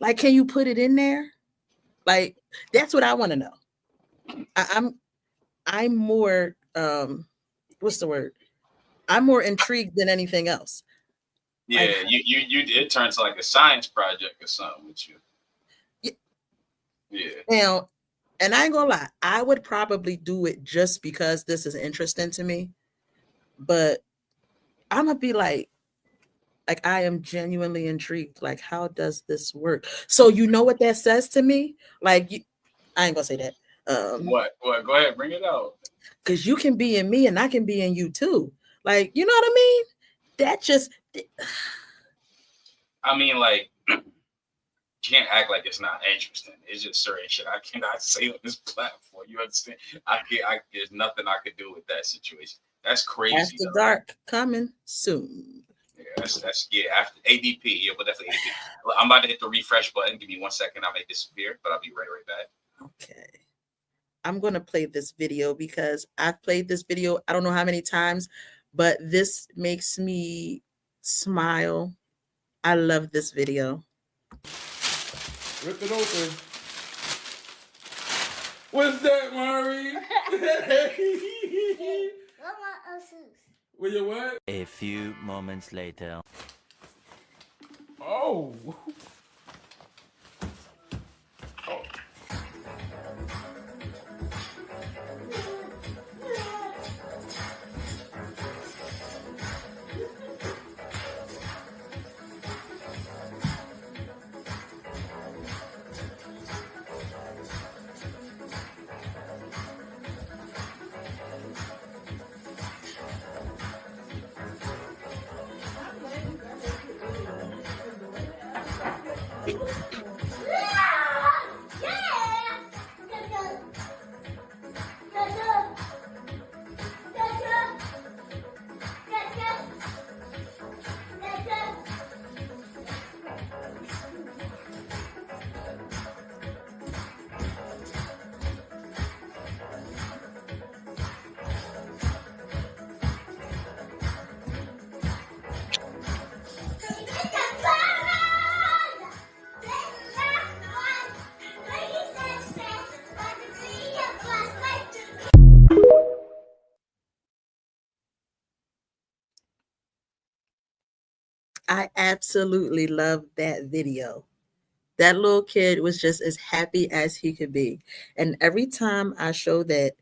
Like, can you put it in there? Like, that's what I want to know. I'm more what's the word? I'm more intrigued than anything else. Yeah, like, you it turns like a science project or something with you. Yeah. Now, and I ain't gonna lie, I would probably do it just because this is interesting to me. But I'm gonna be like I am genuinely intrigued. Like, how does this work? So you know what that says to me? Like, I ain't gonna say that. What? Go ahead, bring it out. Because you can be in me and I can be in you too. Like, you know what I mean? That just. I mean, like, can't act like it's not interesting. It's just certain shit I cannot say on this platform. You understand? There's nothing I could do with that situation. That's crazy. After dark coming soon. Yeah, that's after ADP. Yeah, but definitely ADP. I'm about to hit the refresh button. Give me 1 second. I may disappear, but I'll be right back. Okay. I'm gonna play this video because I've played this video I don't know how many times, but this makes me smile. I love this video. Rip it open. What's that, Mari? Will you what? A few moments later. Oh. I absolutely love that video. That little kid was just as happy as he could be. And every time I show that,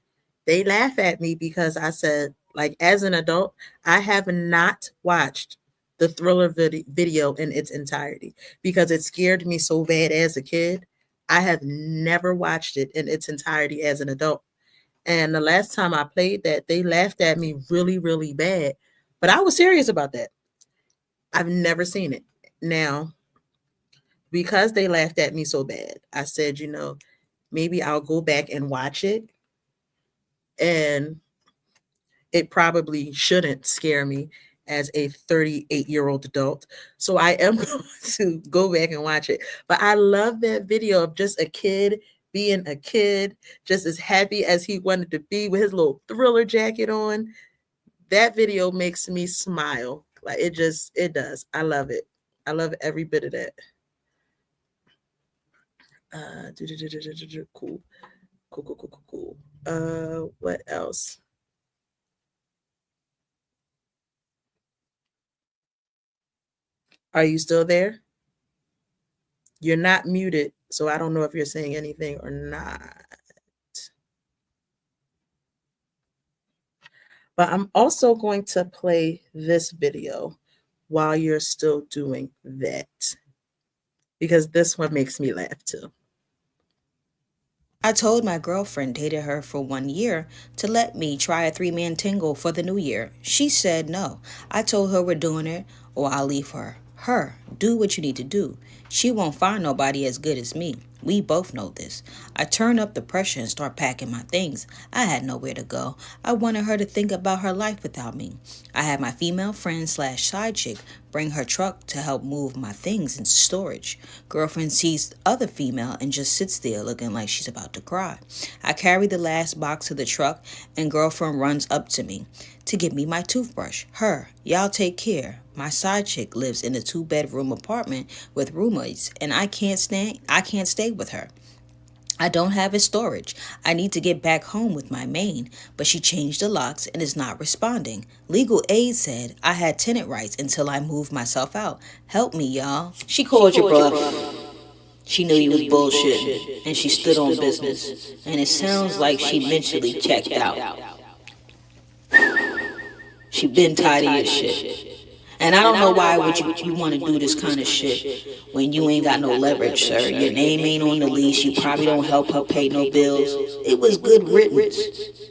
they laugh at me because I said, Like as an adult, I have not watched the Thriller video in its entirety because it scared me so bad as a kid. I have never watched it in its entirety as an adult. And the last time I played that, they laughed at me really, really bad. But I was serious about that. I've never seen it. Now, because they laughed at me so bad, I said, maybe I'll go back and watch it. And it probably shouldn't scare me as a 38-year-old adult. So I am going to go back and watch it. But I love that video of just a kid being a kid, just as happy as he wanted to be with his little Thriller jacket on. That video makes me smile. Like it does. I love it. I love every bit of that. Cool. Cool. What else? Are you still there? You're not muted, so I don't know if you're saying anything or not. But I'm also going to play this video while you're still doing that, because this one makes me laugh too. I told my girlfriend dated her for 1 year to let me try a 3-man tingle for the new year. She said no. I told her we're doing it or I'll leave her. Do what you need to do. She won't find nobody as good as me. We both know this. I turn up the pressure and start packing my things. I had nowhere to go. I wanted her to think about her life without me. I had my female friend / side chick bring her truck to help move my things into storage. Girlfriend sees the other female and just sits there looking like she's about to cry. I carry the last box to the truck and girlfriend runs up to me to give me my toothbrush. Y'all take care. My side chick lives in a 2-bedroom apartment with roommates and I can't stay with her. I don't have a storage. I need to get back home with my main, but she changed the locks and is not responding. Legal aid said I had tenant rights until I moved myself out. Help me, y'all. She called your bluff. She knew you was bullshitting, and she stood on business. And it sounds like she mentally checked out. She been tired of your shit. And I don't know why would you want to do this kind of shit when you ain't got no leverage, sir. Your name ain't on the lease. You probably don't help her pay no bills. It was good riddance.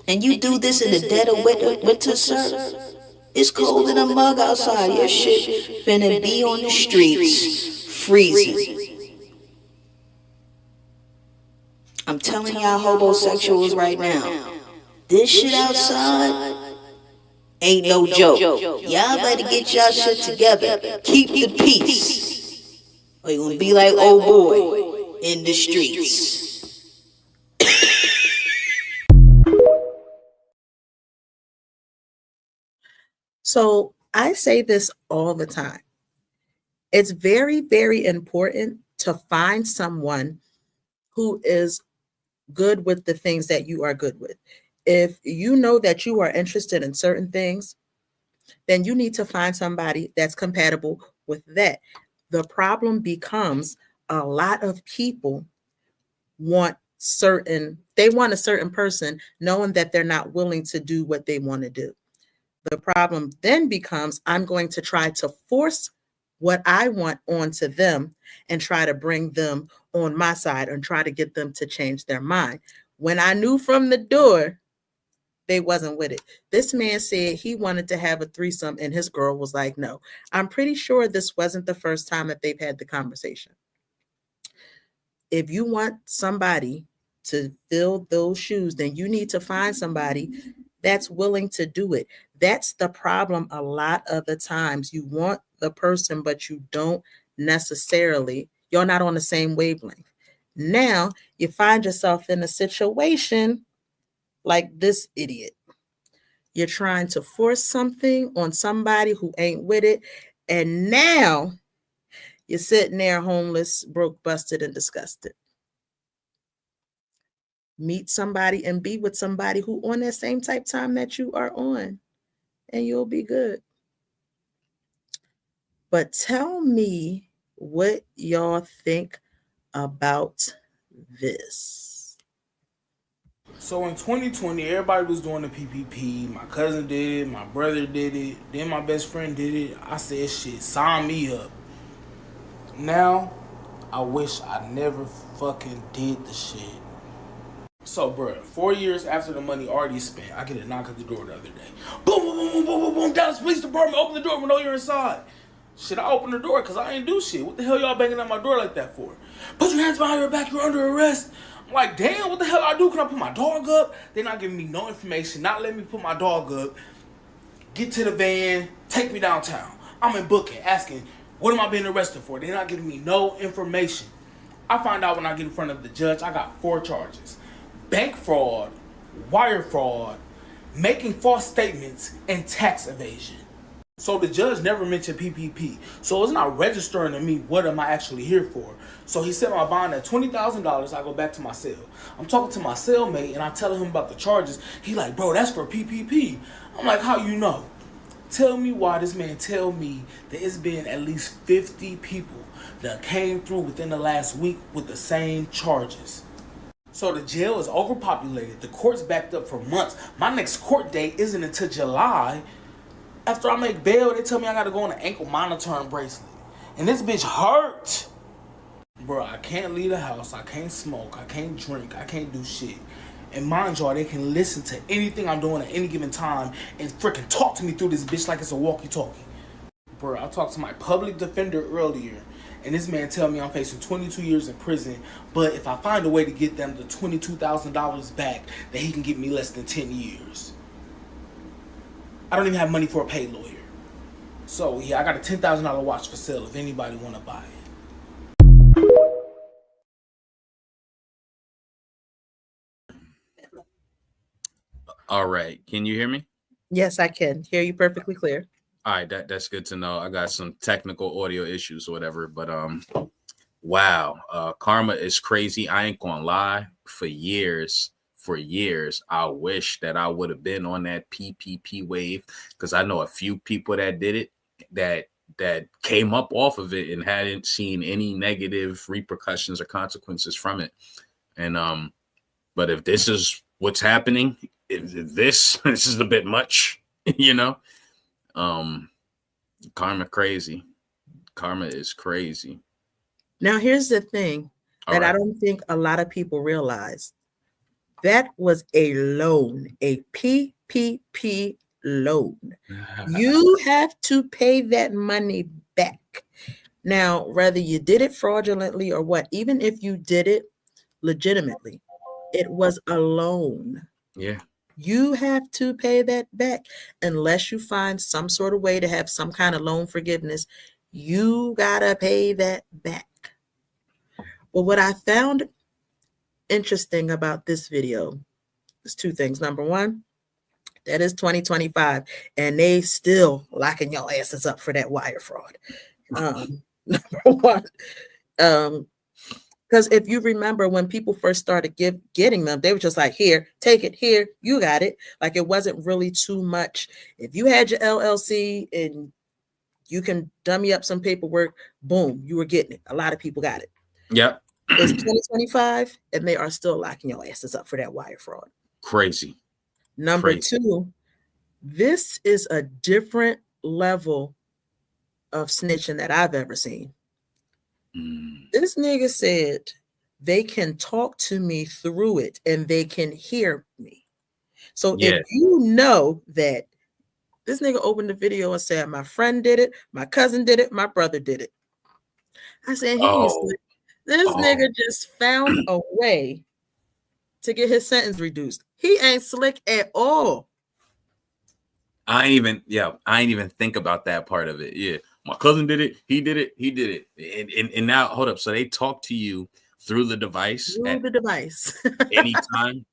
And you do this in the dead of winter, sir? It's cold in a mug outside. Your shit finna be on the streets, freezing. I'm telling y'all homosexuals right now, this shit outside ain't no joke. Y'all better get y'all shit together. Keep the peace. Or you're gonna be like old boy in the streets. So I say this all the time. It's very, very important to find someone who is good with the things that you are good with. If you know that you are interested in certain things, then you need to find somebody that's compatible with that. The problem becomes a lot of people want a certain person knowing that they're not willing to do what they want to do. The problem then becomes I'm going to try to force what I want onto them and try to bring them on my side and try to get them to change their mind. When I knew from the door, they wasn't with it. This man said he wanted to have a threesome and his girl was like, no. I'm pretty sure this wasn't the first time that they've had the conversation. If you want somebody to fill those shoes, then you need to find somebody that's willing to do it. That's the problem a lot of the times. You want the person, but you don't necessarily, you're not on the same wavelength. Now you find yourself in a situation like this idiot. You're trying to force something on somebody who ain't with it. And now you're sitting there homeless, broke, busted, and disgusted. Meet somebody and be with somebody who on that same type time that you are on, and you'll be good. But tell me what y'all think about this. So in 2020, everybody was doing the PPP. My cousin did it. My brother did it. Then my best friend did it. I said, shit, sign me up. Now, I wish I never fucking did the shit. So, bro, 4 years after the money already spent, I get a knock at the door the other day. Boom, boom, boom, boom, boom, boom, boom. Dallas Police Department, open the door. We know you're inside. Shit, I opened the door because I ain't do shit. What the hell y'all banging at my door like that for? Put your hands behind your back. You're under arrest. I'm like, damn, what the hell I do? Can I put my dog up? They're not giving me no information, not letting me put my dog up. Get to the van, take me downtown. I'm in booking, asking, what am I being arrested for? They're not giving me no information. I find out when I get in front of the judge, I got 4 charges. Bank fraud, wire fraud, making false statements, and tax evasion. So the judge never mentioned PPP. So it's not registering to me what am I actually here for. So he set my bond at $20,000. I go back to my cell. I'm talking to my cellmate and I tell him about the charges. He like, bro, that's for PPP. I'm like, how you know? Tell me why this man tell me that it's been at least 50 people that came through within the last week with the same charges. So the jail is overpopulated. The court's backed up for months. My next court date isn't until July. After I make bail, they tell me I gotta go on an ankle monitoring bracelet. And this bitch hurt. Bro, I can't leave the house. I can't smoke. I can't drink. I can't do shit. And mind y'all, they can listen to anything I'm doing at any given time and freaking talk to me through this bitch like it's a walkie-talkie. Bro, I talked to my public defender earlier, and this man tell me I'm facing 22 years in prison, but if I find a way to get them the $22,000 back, that he can give me less than 10 years. I don't even have money for a paid lawyer. So yeah, I got a $10,000 watch for sale if anybody want to buy it. All right. Can you hear me? Yes, I can hear you perfectly clear. All right, that's good to know. I got some technical audio issues or whatever, but wow, karma is crazy. I ain't gonna lie. For years, I wish that I would have been on that PPP wave because I know a few people that did it that came up off of it and hadn't seen any negative repercussions or consequences from it. And but if this is what's happening, if this is a bit much, you know. Karma crazy. Karma is crazy. Now, here's the thing that I don't think a lot of people realize. That was a loan, a PPP loan. You have to pay that money back. Now, whether you did it fraudulently or what, even if you did it legitimately, it was a loan. Yeah. You have to pay that back unless you find some sort of way to have some kind of loan forgiveness. You gotta pay that back. Well, what I found interesting about this video is 2 things. Number 1, that is 2025, and they still locking your asses up for that wire fraud. Number 1, because if you remember when people first started getting them, they were just like, here, take it, here, you got it. Like it wasn't really too much. If you had your LLC and you can dummy up some paperwork, boom, you were getting it. A lot of people got it. Yep. It's 2025 and they are still locking your asses up for that wire fraud. Crazy. Number 2, this is a different level of snitching that I've ever seen. This nigga said they can talk to me through it and they can hear me. So if you know that this nigga opened the video and said, my friend did it, my cousin did it, my brother did it. I said, this nigga just found a way to get his sentence reduced. He ain't slick at all. I ain't even think about that part of it. Yeah. My cousin did it. He did it. And now, hold up. So they talk to you through the device. Anytime.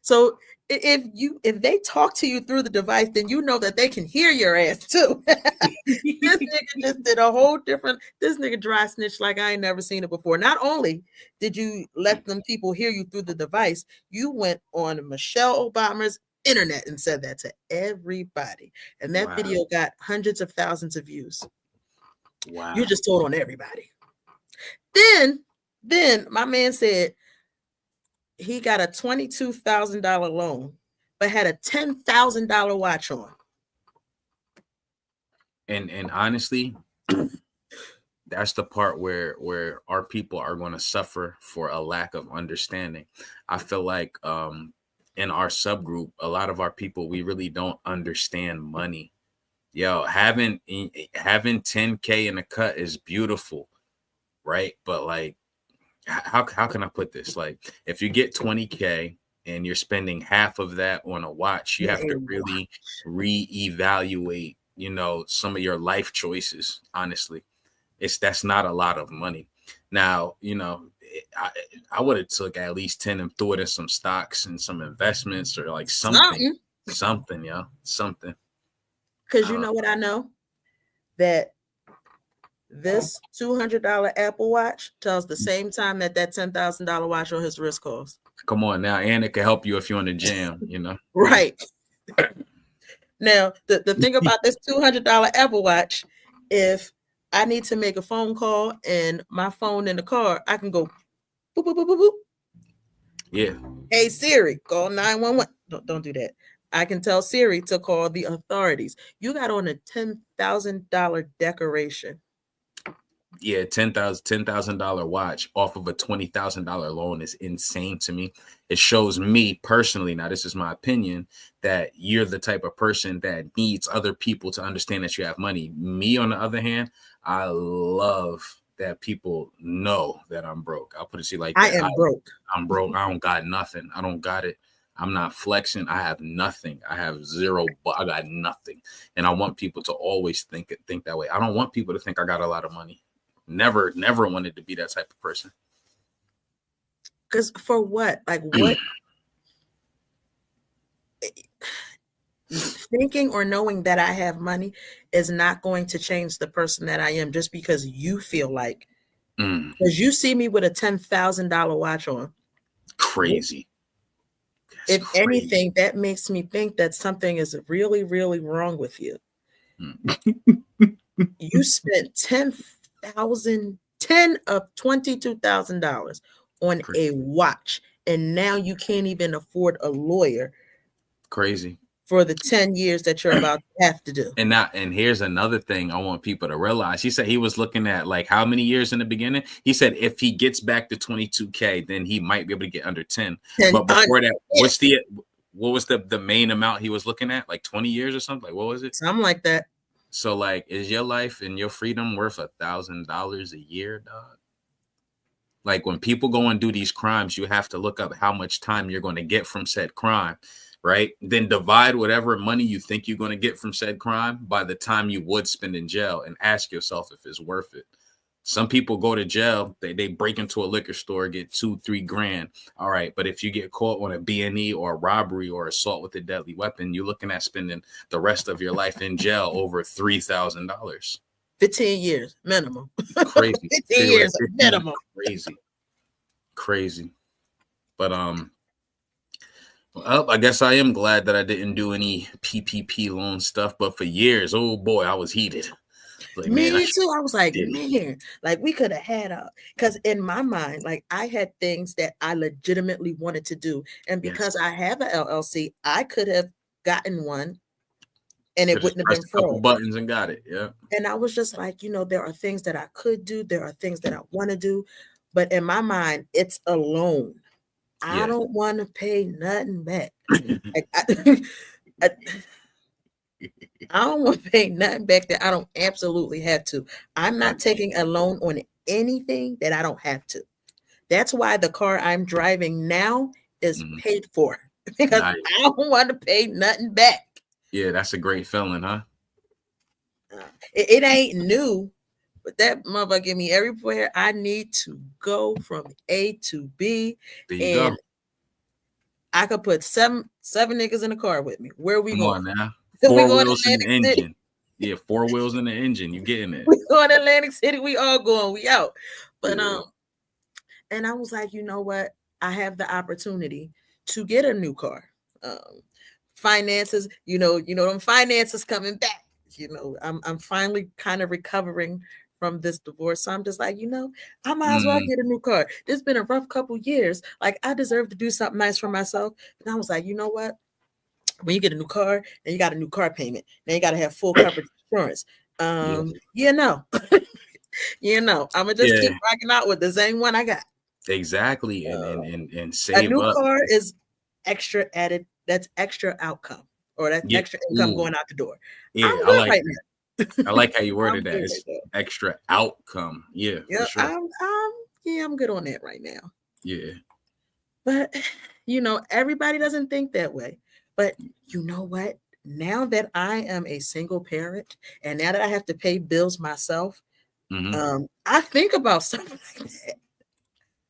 So if they talk to you through the device, then you know that they can hear your ass too. This nigga just did a whole different. This nigga dry snitch like I ain't never seen it before. Not only did you let them people hear you through the device, you went on Michelle Obama's internet and said that to everybody, and that video got hundreds of thousands of views. Wow. You just told on everybody. Then my man said, he got a $22,000 loan, but had a $10,000 watch on. And honestly, that's the part where our people are going to suffer for a lack of understanding. I feel like in our subgroup, a lot of our people, we really don't understand money. Yo, having 10K in the cut is beautiful, right? But like, how can I put this? Like, if you get 20K and you're spending half of that on a watch, you have to really reevaluate, you know, some of your life choices. Honestly, that's not a lot of money. Now, you know, I would have took at least 10 and threw it in some stocks and some investments or like something, yeah, something. Because you know what I know? That this $200 Apple Watch tells the same time that $10,000 watch on his wrist costs. Come on now, and it can help you if you're in the gym, you know? Right. Now, the thing about this $200 Apple Watch, if I need to make a phone call and my phone in the car, I can go boop, boop, boop, boop, boop. Yeah. Hey, Siri, call 911. Don't do that. I can tell Siri to call the authorities. You got on a $10,000 decoration. Yeah, $10,000 watch off of a $20,000 loan is insane to me. It shows me personally, now this is my opinion, that you're the type of person that needs other people to understand that you have money. Me, on the other hand, I love that people know that I'm broke. I'll put it like that. I am broke. I'm broke. I don't got nothing. I don't got it. I'm not flexing. I have nothing. I have zero, but I got nothing. And I want people to always think that way. I don't want people to think I got a lot of money. Never wanted to be that type of person. Because for what? Like what? Thinking or knowing that I have money is not going to change the person that I am just because you feel like. Because you see me with a $10,000 watch on. Crazy. If anything, that makes me think that something is really, really wrong with you. You spent $10 of $22,000 on a watch, and now you can't even afford a lawyer. Crazy. For the 10 years that you're about to have to do. And here's another thing I want people to realize. He said he was looking at like how many years in the beginning? He said if he gets back to 22K, then he might be able to get under 10. But before that, what was the main amount he was looking at? Like 20 years or something? Like what was it? Something like that. So like, is your life and your freedom worth $1,000 a year, dog? Like when people go and do these crimes, you have to look up how much time you're going to get from said crime. Right? Then divide whatever money you think you're going to get from said crime by the time you would spend in jail and ask yourself if it's worth it. Some people go to jail, they break into a liquor store, get $2-3 grand. All right. But if you get caught on a B&E or a robbery or assault with a deadly weapon, you're looking at spending the rest of your life in jail over $3,000. 15 years minimum. Crazy. 15 years minimum. Crazy. But well, I guess I am glad that I didn't do any PPP loan stuff, but for years, oh boy, I was heated. Like, me too. I was like, man, like we could have had because in my mind, like I had things that I legitimately wanted to do. And because I have an LLC, I could have gotten one and it wouldn't have been fraud. A couple buttons and got it. Yeah. And I was just like, there are things that I could do. There are things that I want to do. But in my mind, it's a loan. I don't want to pay nothing back. Like, I don't want to pay nothing back that I don't absolutely have to. I'm not taking a loan on anything that I don't have to. That's why the car I'm driving now is paid for because I don't want to pay nothing back. Yeah, that's a great feeling, huh? It ain't new, but that motherfucker give me everywhere I need to go from A to B. There you go. I could put seven niggas in the car with me. Where we going? On now. 4 wheels in the engine. Yeah, 4 wheels in the engine. You getting it? We going to Atlantic City. We all going. We out. But and I was like, you know what? I have the opportunity to get a new car. Finances, them finances coming back. I'm finally kind of recovering from this divorce. So I'm just like, I might as well get a new car. It's been a rough couple years. Like, I deserve to do something nice for myself. And I was like, you know what? When you get a new car, then you got a new car payment. Then you got to have full coverage insurance. I'm gonna just keep rocking out with the same one I got. Exactly, and a save new up. car is extra added. That's extra outcome, or that's extra income going out the door. Yeah, I'm good right now. I like how you worded that. good It's right now. extra outcome. Yeah, for Yeah, sure. I'm good on that right now. Yeah. But everybody doesn't think that way. But you know what? Now that I am a single parent, and now that I have to pay bills myself, I think about something like that.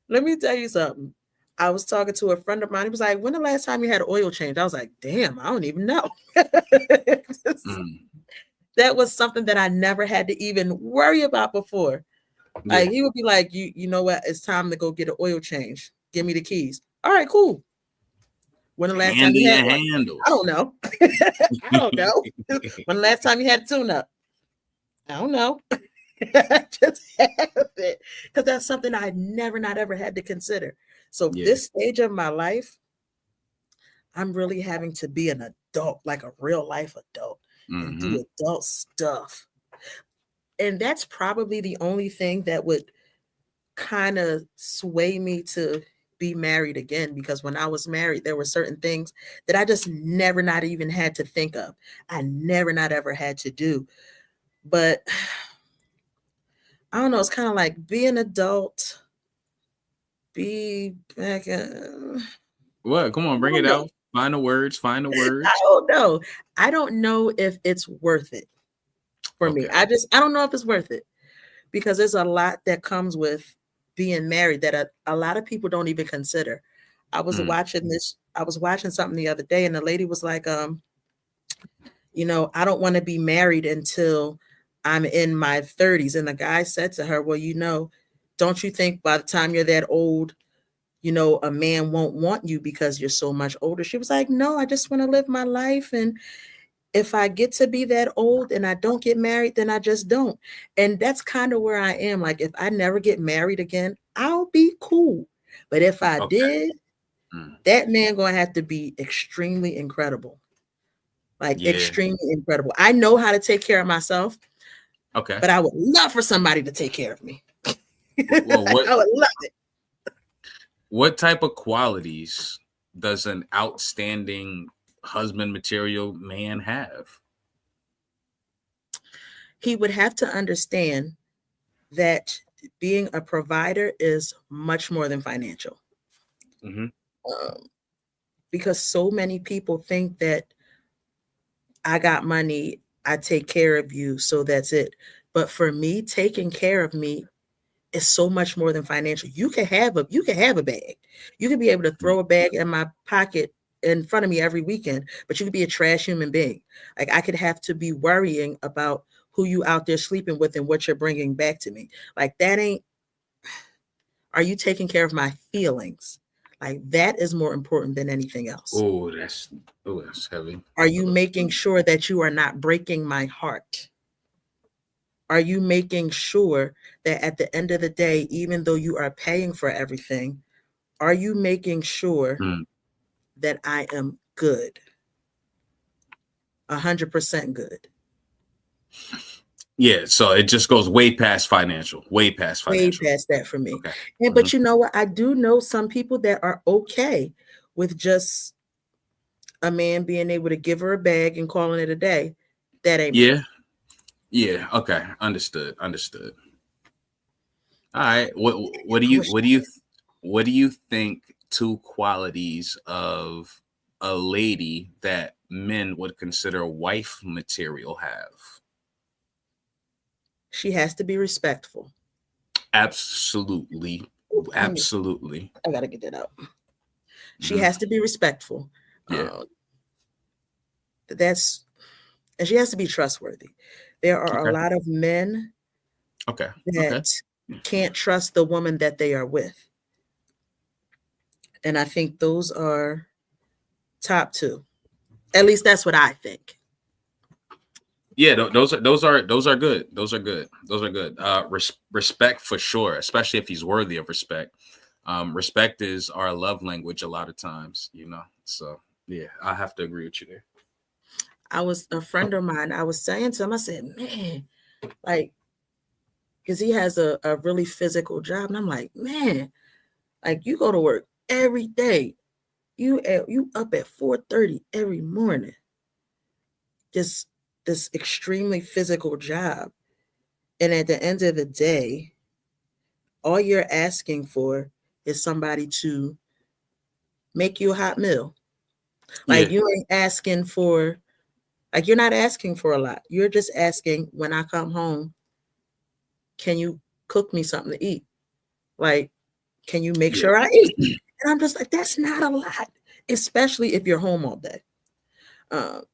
Let me tell you something. I was talking to a friend of mine. He was like, "When the last time you had an oil change?" I was like, "Damn, I don't even know." That was something that I never had to even worry about before. Yeah. Like, he would be like, "You know what? It's time to go get an oil change. Give me the keys." All right, cool. When the last time you had one? handles. I don't know. I don't know. When the last time you had a tune-up? I don't know. Just have it, because that's something I never, not ever had to consider. So this stage of my life, I'm really having to be an adult, like a real life adult, and do adult stuff. And that's probably the only thing that would kind of sway me to be married again, because when I was married, there were certain things that I just never not even had to think of. I never not ever had to do. But I don't know, it's kind of like be an adult, be back. What? Come on, bring it out. Find the words. I don't know. I don't know if it's worth it for me. I don't know if it's worth it, because there's a lot that comes with being married that a lot of people don't even consider. I was watching something the other day, and the lady was like, I don't want to be married until I'm in my 30s. And the guy said to her, well, don't you think by the time you're that old, a man won't want you because you're so much older? She was like, no, I just want to live my life. And if I get to be that old and I don't get married, then I just don't. And that's kind of where I am. Like, if I never get married again, I'll be cool. But if I did, that man going to have to be extremely incredible. Like, extremely incredible. I know how to take care of myself. Okay. But I would love for somebody to take care of me. Well, I would love it. What type of qualities does an outstanding husband material man have? He would have to understand that being a provider is much more than financial. Because so many people think that I got money, I take care of you, so that's it. But for me, taking care of me is so much more than financial. You can have a bag. You can be able to throw a bag in my pocket in front of me every weekend, but you could be a trash human being. Like, I could have to be worrying about who you out there sleeping with and what you're bringing back to me. Like, are you taking care of my feelings? Like, that is more important than anything else. Oh, that's heavy. Are you making sure that you are not breaking my heart? Are you making sure that at the end of the day, even though you are paying for everything, are you making sure that I am good? 100% good. Yeah, so it just goes way past financial. Way past that for me. Okay. But you know what? I do know some people that are okay with just a man being able to give her a bag and calling it a day. That ain't me. Yeah. Okay. Understood. All right. What do you think two qualities of a lady that men would consider wife material have? She has to be respectful. Absolutely. I gotta get that out. She has to be respectful. Yeah. And she has to be trustworthy. There are a lot of men that can't trust the woman that they are with. And I think those are top two. At least that's what I think. Yeah, those are good. Those are good. Those are good. Respect for sure, especially if he's worthy of respect. Respect is our love language a lot of times, you know. So yeah, I have to agree with you there. I was a friend of mine. I was saying to him, I said, man, like, because he has a really physical job, and I'm like, man, like you go to work every day. You up at 4:30 every morning. This extremely physical job. And at the end of the day, all you're asking for is somebody to make you a hot meal. Like Yeah, you ain't asking for, like you're not asking for a lot. You're just asking when I come home, can you cook me something to eat? Like, can you make yeah, sure I eat? And I'm just like, that's not a lot, especially if you're home all day.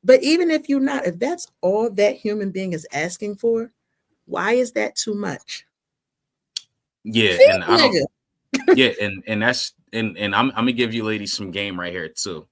But even if you're not, if that's all that human being is asking for, why is that too much? yeah. Feed And I don't. nigga. Yeah, and that's and I'm gonna give you ladies some game right here too.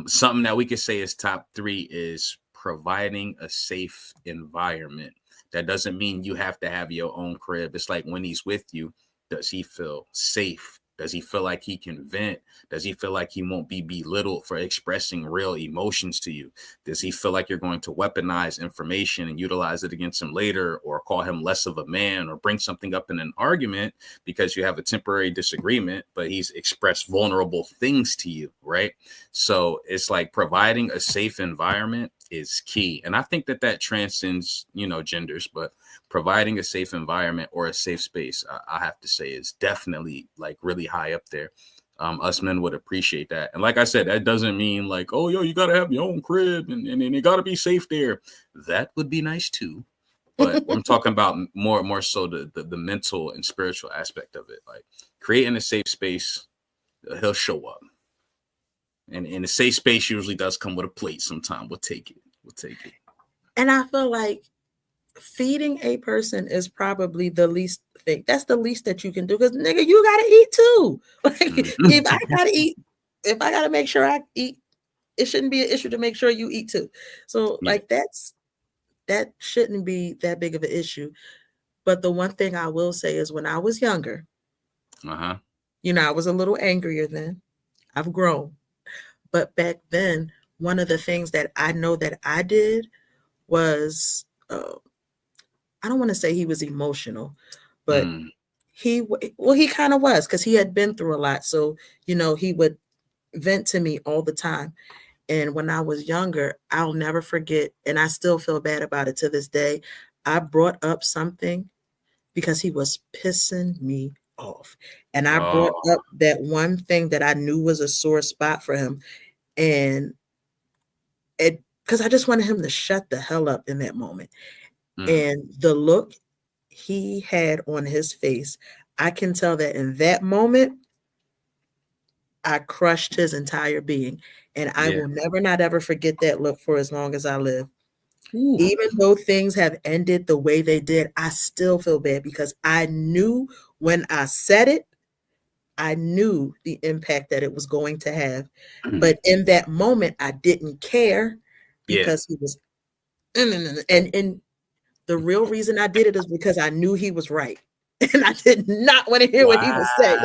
Something that we could say is top 3 is providing a safe environment. That doesn't mean you have to have your own crib. It's like when he's with you, does he feel safe? Does he feel like he can vent? Does he feel like he won't be belittled for expressing real emotions to you? Does he feel like you're going to weaponize information and utilize it against him later, or call him less of a man, or bring something up in an argument because you have a temporary disagreement, but he's expressed vulnerable things to you, right? So it's like providing a safe environment is key. And I think that that transcends, you know, genders, but providing a safe environment or a safe space, I have to say, is definitely like really high up there. Us men would appreciate that. And like I said, that doesn't mean like, oh, yo, you got to have your own crib and it got to be safe there. That would be nice too. But I'm talking about more so the mental and spiritual aspect of it. Like creating a safe space, he'll show up. And a safe space usually does come with a plate sometime. We'll take it. We'll take it. And I feel like feeding a person is probably the least thing. That's the least that you can do because nigga, you gotta eat too. Like if I gotta eat, if I gotta make sure I eat, it shouldn't be an issue to make sure you eat too. So Yeah. like that shouldn't be that big of an issue. But the one thing I will say is when I was younger, you know, I was a little angrier then. I've grown. But back then, one of the things that I know that I did was I don't want to say he was emotional, but he kind of was because he had been through a lot. So, you know, he would vent to me all the time. And when I was younger, I'll never forget, and I still feel bad about it to this day. I brought up something because he was pissing me off. And I brought up that one thing that I knew was a sore spot for him. And it, because I just wanted him to shut the hell up in that moment. And the look he had on his face, I can tell that in that moment, I crushed his entire being. And I will never, not ever forget that look for as long as I live. Ooh. Even though things have ended the way they did, I still feel bad because I knew when I said it, I knew the impact that it was going to have. But in that moment, I didn't care because he was, and the real reason I did it is because I knew he was right. And I did not want to hear what he was saying.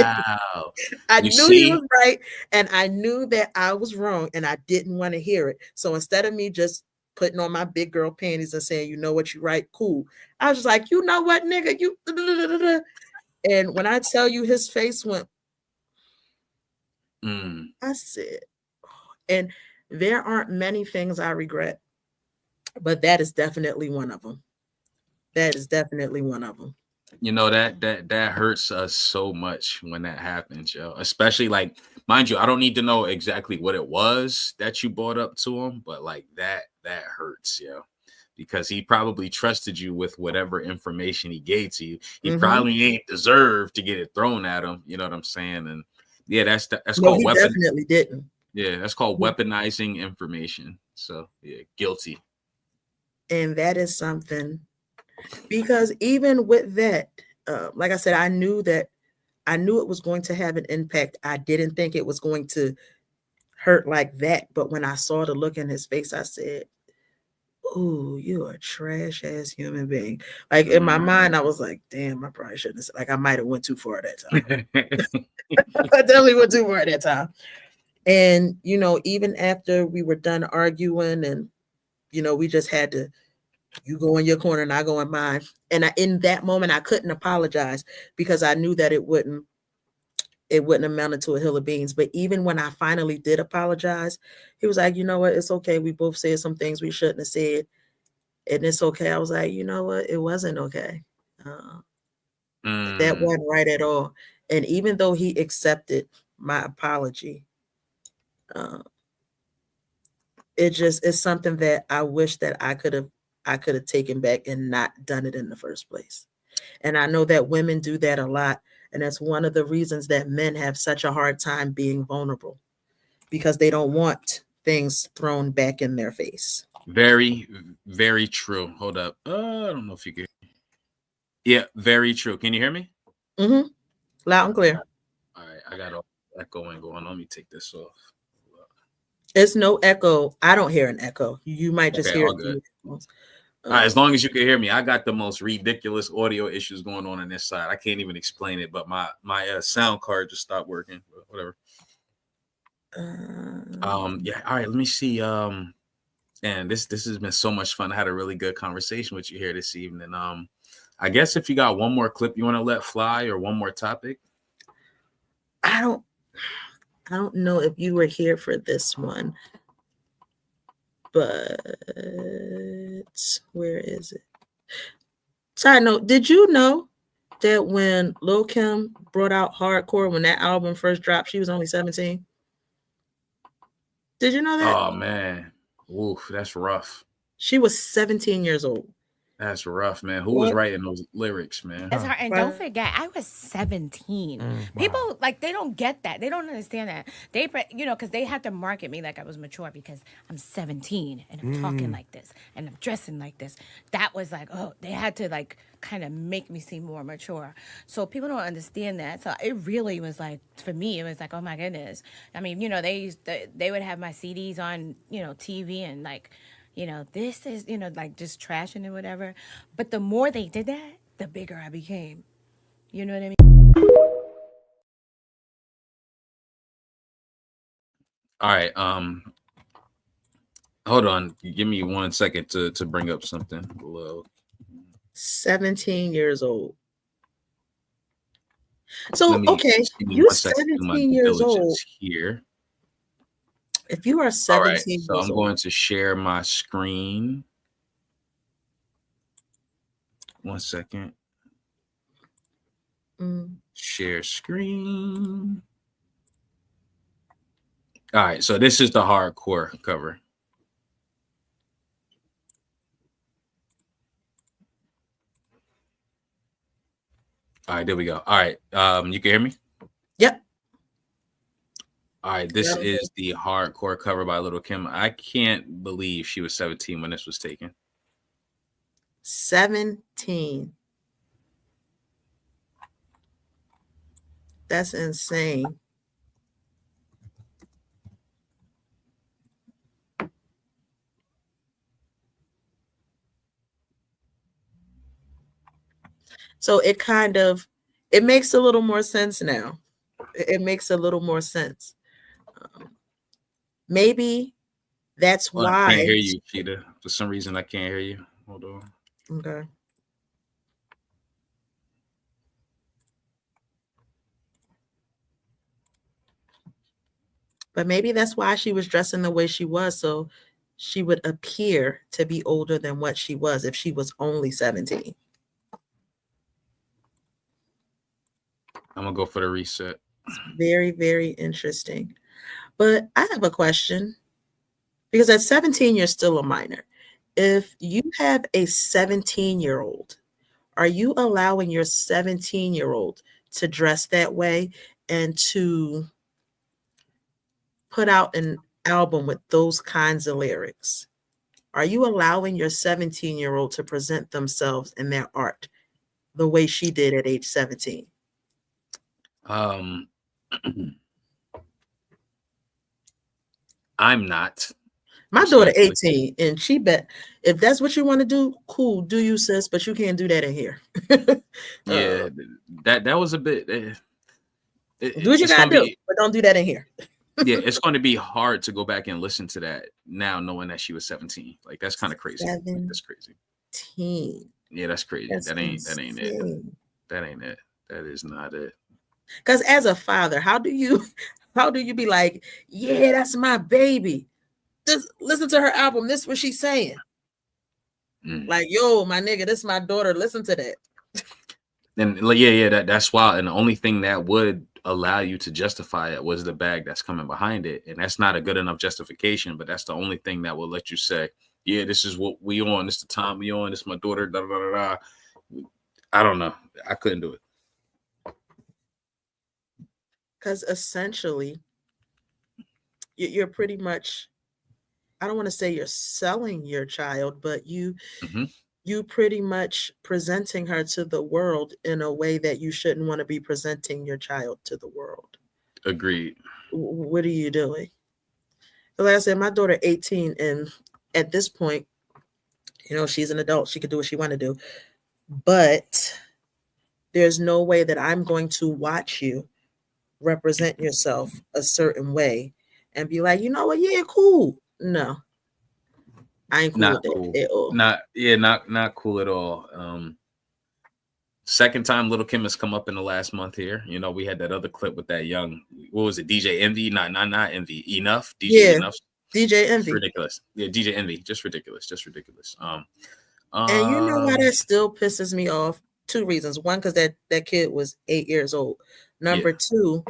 I knew he was right. And I knew that I was wrong. And I didn't want to hear it. So instead of me just putting on my big girl panties and saying, you know what, you're right, cool. I was just like, you know what, nigga, you. And when I tell you his face went, I said, and there aren't many things I regret, but that is definitely one of them. That is definitely one of them. You know, that hurts us so much when that happens, yo. Especially like, mind you, I don't need to know exactly what it was that you brought up to him, but like that hurts, yo. Because he probably trusted you with whatever information he gave to you. He probably ain't deserved to get it thrown at him. You know what I'm saying? And yeah, that's called he definitely didn't. Yeah, that's called weaponizing information. So yeah, guilty. And that is something, because even with that, like I said, I knew it was going to have an impact. I didn't think it was going to hurt like that. But when I saw the look in his face, I said, ooh, you a trash ass human being. Like in my mind, I was like, damn, I probably shouldn't have. Like I might have went too far that time. I definitely went too far that time. And even after we were done arguing, and we just had to, you go in your corner and I go in mine. And in that moment, I couldn't apologize because I knew that it wouldn't amount to a hill of beans. But even when I finally did apologize, he was like, you know what, it's okay. We both said some things we shouldn't have said. And it's okay. I was like, you know what? It wasn't okay. That wasn't right at all. And even though he accepted my apology, it's something that I wish that I could have taken back and not done it in the first place. And I know that women do that a lot. And that's one of the reasons that men have such a hard time being vulnerable, because they don't want things thrown back in their face. Very, very true. Hold up. I don't know if you can. Yeah, very true. Can you hear me? Mm-hmm. Loud and clear. All right. I got all echoing going on. Let me take this off. It's no echo. I don't hear an echo. You might just hear all good. All right, as long as you can hear me. I got the most ridiculous audio issues going on this side. I can't even explain it, but my sound card just stopped working. Whatever. Yeah. All right. Let me see. And this has been so much fun. I had a really good conversation with you here this evening. I guess if you got one more clip you want to let fly, or one more topic. I don't know if you were here for this one, but where is it? Side note, did you know that when Lil' Kim brought out Hardcore, when that album first dropped, she was only 17? Did you know that? Oh man. Oof, that's rough. She was 17 years old. That's rough, man. Who was writing those lyrics, man? It's hard. And don't forget, I was 17. People, like, they don't get that. They don't understand that. They, because they had to market me like I was mature because I'm 17 and I'm talking like this and I'm dressing like this. That was like, oh, they had to, like, kind of make me seem more mature. So people don't understand that. So it really was like, for me, it was like, oh my goodness. I mean, they would have my CDs on, TV and like, this is, like just trashing and whatever. But the more they did that, the bigger I became. You know what I mean? All right. Hold on. Give me 1 second to bring up something below. 17 years old. So, okay, you're 17 years old. Here. If you are 17 years old. So I'm going to share my screen. 1 second. Share screen. All right, so this is the Hardcore cover. All right, there we go. All right, you can hear me? Yep. All right, this is the Hardcore cover by Lil' Kim. I can't believe she was 17 when this was taken. 17. That's insane. So it makes a little more sense now. It makes a little more sense. Maybe that's why. I can't hear you, Cheetah. For some reason, I can't hear you. Hold on. Okay. But maybe that's why she was dressing the way she was, so she would appear to be older than what she was if she was only 17. I'm going to go for the reset. It's very, very interesting. But I have a question, because at 17, you're still a minor. If you have a 17-year-old, are you allowing your 17-year-old to dress that way and to put out an album with those kinds of lyrics? Are you allowing your 17-year-old to present themselves in their art the way she did at age 17? I'm not. My daughter 18, and she bet if that's what you want to do, cool, do you, sis, but you can't do that in here. Yeah, that was a bit. Do what you gotta do, but don't do that in here. Yeah, it's going to be hard to go back and listen to that now, knowing that she was 17. Like, that's kind of crazy. Like, that's crazy. Yeah, that's crazy. That ain't it. That ain't it. That is not it. Because as a father, how do you be like, yeah, that's my baby? Just listen to her album. This is what she's saying. Like, yo, my nigga, this is my daughter. Listen to that. And yeah, that's wild. And the only thing that would allow you to justify it was the bag that's coming behind it. And that's not a good enough justification, but that's the only thing that will let you say, yeah, this is what we on. This is the time we on. This is my daughter. Da, da, da, da. I don't know. I couldn't do it. Because essentially, you're pretty much, I don't want to say you're selling your child, but you pretty much presenting her to the world in a way that you shouldn't want to be presenting your child to the world. Agreed. What are you doing? Like I said, my daughter 18, and at this point, she's an adult. She can do what she want to do. But there's no way that I'm going to watch you represent yourself a certain way and be like, you know what? Yeah, cool. No. I ain't cool not with cool. It at all. Not cool at all. Second time Little Kim has come up in the last month here. We had that other clip with that young, what was it, DJ Envy? Not Envy. Enough. DJ Enough. DJ Envy. Just ridiculous. Yeah, DJ Envy. Just ridiculous. And you know why that still pisses me off? 2 reasons. One, because that kid was 8 years old. Number 2,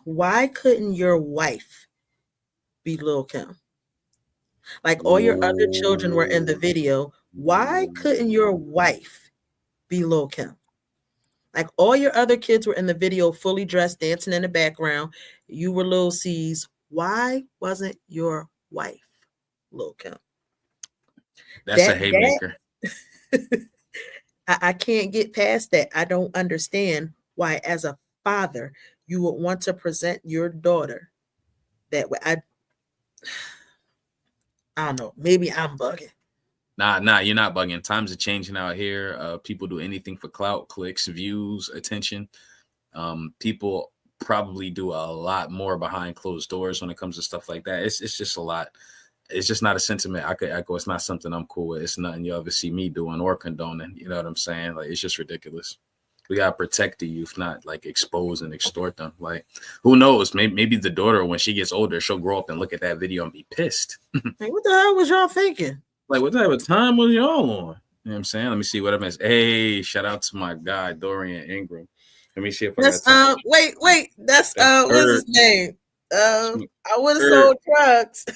why couldn't your wife be Lil Kim? Like, all your other children were in the video. Why couldn't your wife be Lil Kim? Like, all your other kids were in the video fully dressed, dancing in the background. You were Lil C's. Why wasn't your wife Lil Kim? That's a haymaker. I can't get past that. I don't understand why, as a father, you would want to present your daughter that way. I don't know. Maybe I'm bugging. Nah, you're not bugging. Times are changing out here. People do anything for clout, clicks, views, attention. People probably do a lot more behind closed doors when it comes to stuff like that. It's just a lot. It's just not a sentiment I could echo. It's not something I'm cool with. It's nothing you ever see me doing or condoning. You know what I'm saying? Like, it's just ridiculous. We gotta protect the youth, not like expose and extort them. Like, who knows? Maybe the daughter, when she gets older, she'll grow up and look at that video and be pissed. Like, what the hell was y'all thinking? Like, what type of time was y'all on? You know what I'm saying? Let me see what I missed. Hey, shout out to my guy Dorian Ingram. Let me see if I got wait. That's what's his name? I would have sold drugs.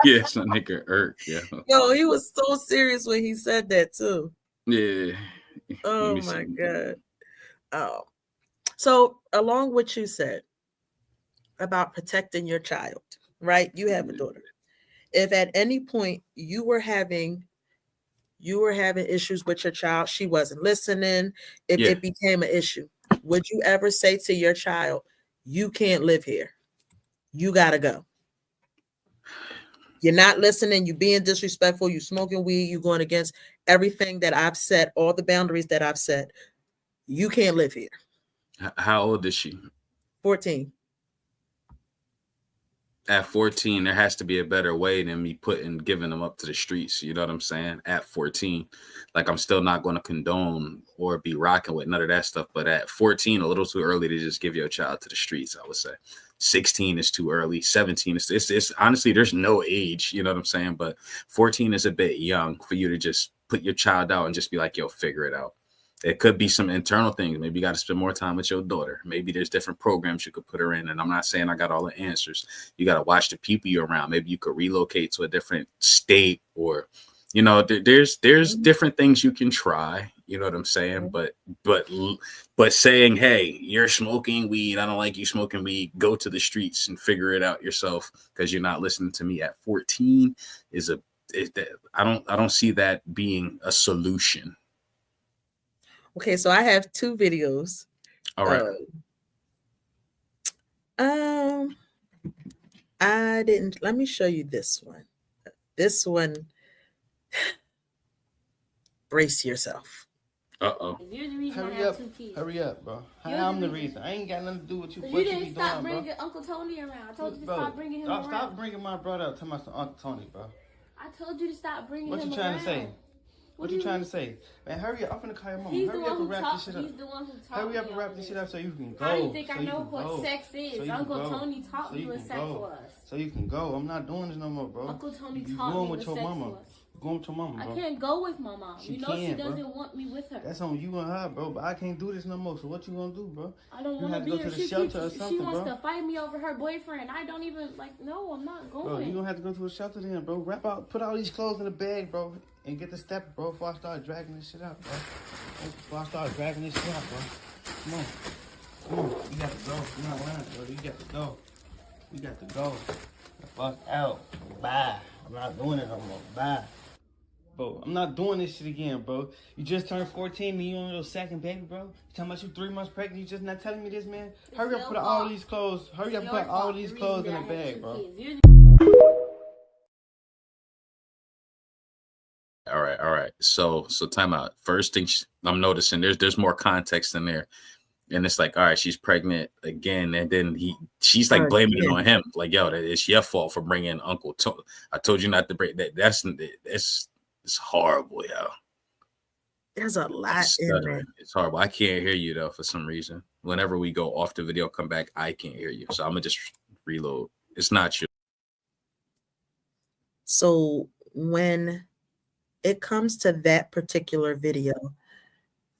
yeah, some nigga Irk. Yeah. Yo, he was so serious when he said that too. Yeah. Oh my God. So along with what you said about protecting your child, right? You have a daughter. If at any point you were having issues with your child, she wasn't listening, it became an issue, would you ever say to your child, you can't live here, you gotta go? You're not listening, you being disrespectful, you smoking weed, you going against everything that I've set, all the boundaries that I've set. You can't live here. How old is she? 14. At 14, there has to be a better way than me giving them up to the streets. You know what I'm saying? At 14, like, I'm still not going to condone or be rocking with none of that stuff. But at 14, a little too early to just give your child to the streets, I would say. 16 is too early. 17 is it's honestly, there's no age, you know what I'm saying? But 14 is a bit young for you to just put your child out and just be like, yo, figure it out. It could be some internal things. Maybe you got to spend more time with your daughter. Maybe there's different programs you could put her in. And I'm not saying I got all the answers. You got to watch the people you're around. Maybe you could relocate to a different state, or, there's different things you can try. You know what I'm saying? But saying, hey, you're smoking weed, I don't like you smoking weed, go to the streets and figure it out yourself because you're not listening to me at 14 I don't see that being a solution. Okay, so I have 2 videos. All right. I didn't. Let me show you this one. This one, brace yourself. Uh-oh. You're the reason Hurry I have up. 2 kids. Hurry up, bro. You're I'm the the reason. I ain't got nothing to do with you. But What you you be didn't stop doing, bringing bro? Uncle Tony around. I told you to Bro, stop bringing him around. Stop bringing my brother up to my Uncle Tony, bro. I told you to stop bringing What him you trying around. to say? What you trying to say? Man, hurry up. I'm finna call your mama. He's the Hurry one up who and wrap talks. this shit up. He's the one who taught Hurry up me and wrap all this shit up so you can go. How do you think so I you know can what go. sex So is? you can Uncle go. Tony taught So me you what can sex go. was. So you can go. I'm not doing this no more, bro. Uncle Tony You taught going me with what your sex mama. was. You going with your mama, I bro. can't go with my mom. She You know she can, bro. doesn't want me with her. That's on you and her, bro. But I can't do this no more. So what you gonna do, bro? I don't You want to have to be go here. to the shelter or something, She wants bro. to fight me over her boyfriend. I don't even like. No, I'm not going. Bro, you gonna have to go to a shelter then, bro. Wrap out, put all these clothes in the bag, bro, and get the stepper, bro. Before I start dragging this shit out, bro. Before I start dragging this shit out, bro. Come on, come on. You got to go. You're not lying, bro. You got to go. You got to go. The fuck out. Bye. I'm not doing it no more. Bye. Bro, I'm not doing this shit again, bro. You just turned 14 and you on your second baby, bro. You talking about you 3 months pregnant, you just not telling me this, man? Hurry up, put all these clothes. Hurry up, put all these clothes in the bag, bro. All right. So time out. First thing I'm noticing, there's more context in there. And it's like, all right, she's pregnant again, and then she's like blaming it on him, like, yo, that it's your fault for bringing Uncle Tony. I told you not to bring that. It's horrible, yo. There's a lot in there. It's horrible. I can't hear you though for some reason. Whenever we go off the video, come back, I can't hear you. So I'm gonna just reload. It's not you. So when it comes to that particular video,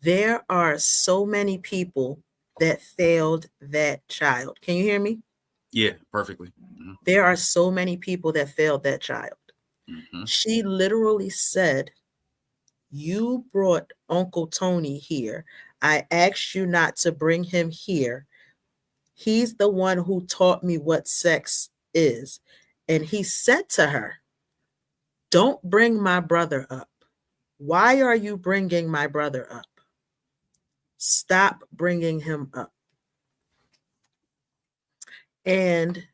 there are so many people that failed that child. Can you hear me? Yeah, perfectly. Mm-hmm. There are so many people that failed that child. Mm-hmm. She literally said, "You brought Uncle Tony here. I asked you not to bring him here. He's the one who taught me what sex is." And he said to her, "Don't bring my brother up. Why are you bringing my brother up? Stop bringing him up." And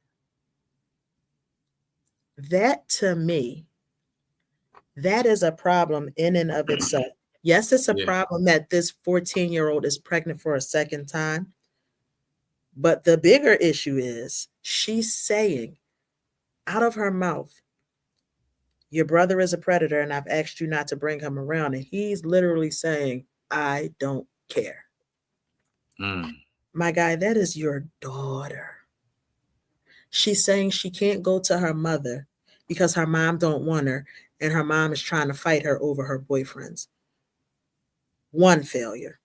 that, to me, that is a problem in and of itself. Yes, it's a problem that this 14-year-old is pregnant for a second time. But the bigger issue is she's saying out of her mouth, "Your brother is a predator and I've asked you not to bring him around." And he's literally saying, "I don't care." My guy, that is your daughter. She's saying she can't go to her mother because her mom don't want her and her mom is trying to fight her over her boyfriends. One failure.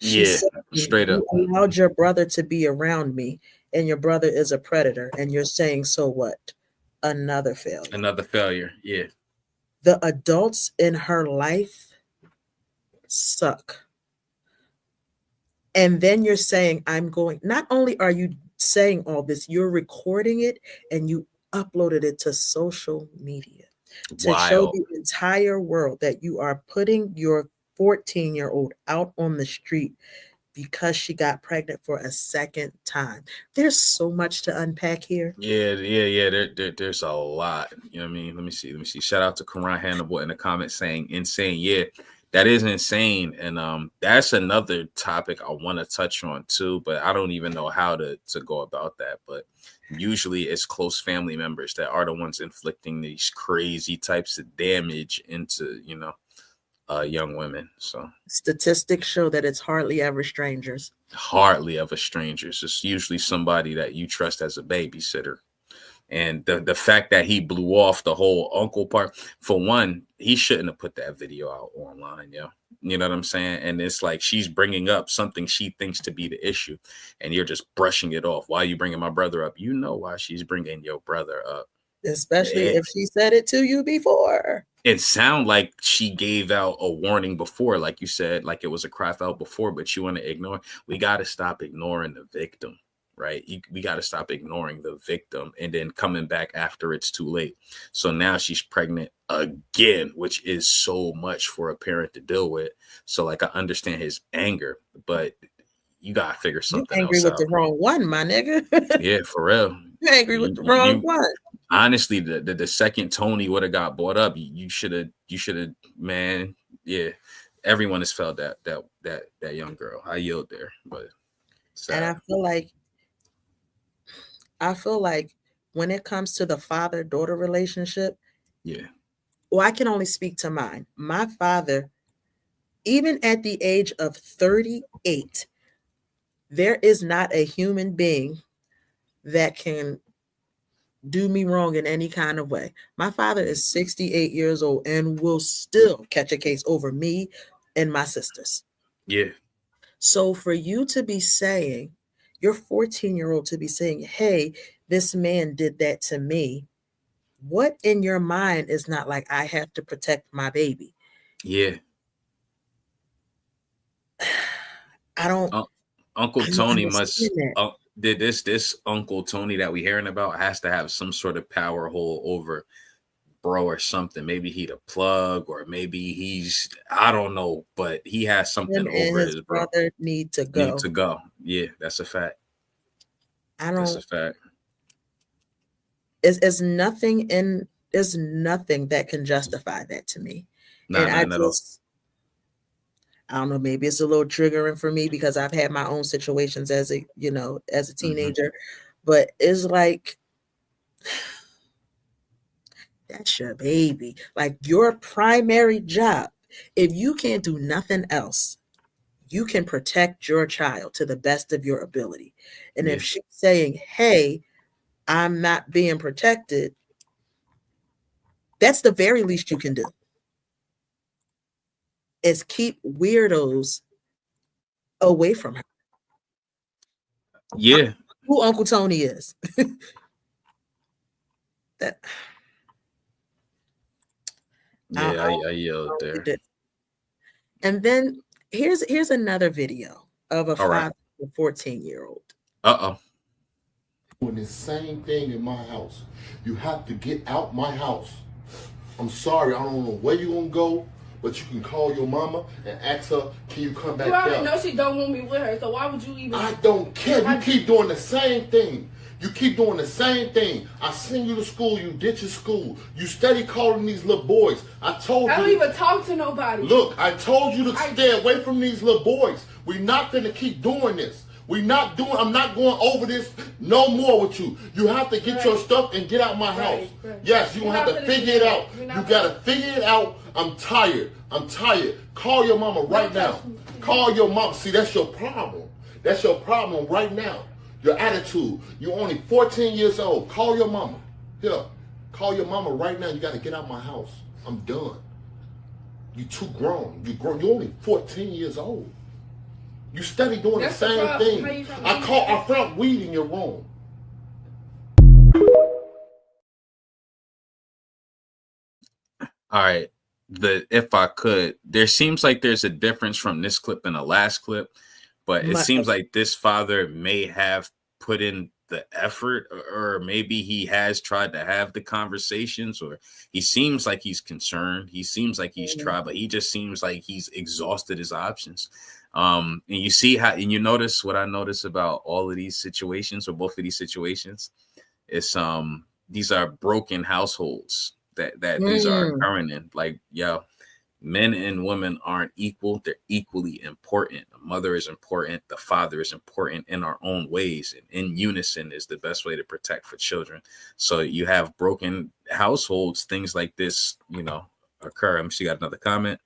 She said, straight up. "You allowed your brother to be around me and your brother is a predator." And you're saying, so what? Another failure. Another failure. Yeah. The adults in her life suck. And then you're saying, not only are you saying all this, you're recording it and you uploaded it to social media to show the entire world that you are putting your 14-year-old out on the street because she got pregnant for a second time. There's so much to unpack here. Yeah. There's a lot. You know what I mean? Let me see. Shout out to Karan Hannibal in the comments saying insane. Yeah, that is insane. And that's another topic I want to touch on too, but I don't even know how to go about that. But usually it's close family members that are the ones inflicting these crazy types of damage into, young women. So statistics show that it's hardly ever strangers. It's usually somebody that you trust as a babysitter. And the fact that he blew off the whole uncle part, for one, he shouldn't have put that video out online. You know what I'm saying? And it's like she's bringing up something she thinks to be the issue, and you're just brushing it off. Why are you bringing my brother up? You know why she's bringing your brother up. Especially if she said it to you before. It sounded like she gave out a warning before, like you said, like it was a cry out before, but you want to ignore. We got to stop ignoring the victim, right? We got to stop ignoring the victim and then coming back after it's too late. So now she's pregnant again, which is so much for a parent to deal with. So like, I understand his anger, but you got to figure something else out. Angry with the wrong one, my nigga. Yeah, for real. You angry with the wrong one. Honestly, the second Tony would have got brought up, you should have, man. Yeah, everyone has felt that young girl. I yield there, but sad. And I feel like when it comes to the father-daughter relationship, yeah. Well, I can only speak to mine. My father, even at the age of 38, there is not a human being that can do me wrong in any kind of way. My father is 68 years old and will still catch a case over me and my sisters. Yeah. So for you to be saying, your 14-year-old to be saying, hey, this man did that to me, what in your mind is not like, I have to protect my baby? Yeah. I don't. Uncle I don't Tony understand that. did this Uncle Tony that we hearing about has to have some sort of power hole over bro or something. Maybe he the plug, or maybe he's, I don't know, but he has something Him and over his his bro. brother need to go. Yeah, that's a fact. That's a fact. There's nothing that can justify that to me. Nah, And not at all. I don't know, maybe it's a little triggering for me because I've had my own situations as a teenager, but it's like, that's your baby. Like, your primary job, if you can't do nothing else, you can protect your child to the best of your ability. And if she's saying, hey, I'm not being protected, that's the very least you can do, is keep weirdos away from her. Yeah. Who Uncle Tony is. That. Yeah, I yelled there. And then here's another video of a 14-year-old. Uh-oh. Doing the same thing in my house. You have to get out my house. I'm sorry, I don't know where you're gonna go, but you can call your mama and ask her, can you come back down? You already know she don't want me with her, so why would you even? I don't care. You keep doing the same thing. You keep doing the same thing. I send you to school, you ditch your school. You steady calling these little boys. I told you. I don't even talk to nobody. Look, I told you to stay away from these little boys. We're not gonna keep doing this. I'm not going over this no more with you. You have to get your stuff and get out my house. Yes, you're gonna have to figure it out. You gotta figure it out. I'm tired. Call your mama right now. Call your mom. See, that's your problem. That's your problem right now. Your attitude. You're only 14 years old. Call your mama. Here, call your mama right now. You gotta get out my house. I'm done. You too grown. You're only 14 years old. You steady doing the same thing. I found weed in your room. All right. If I could, there seems like there's a difference from this clip and the last clip, but it seems like this father may have put in the effort, or maybe he has tried to have the conversations, or he seems like he's concerned. He seems like he's tried, but he just seems like he's exhausted his options. And you see how, and you notice what I notice about all of these situations, or both of these situations, is these are broken households that these are occurring in. Like, men and women aren't equal. They're equally important. The mother is important. The father is important in our own ways. And in unison is the best way to protect for children. So you have broken households, things like this, occur. I'm sure you got another comment.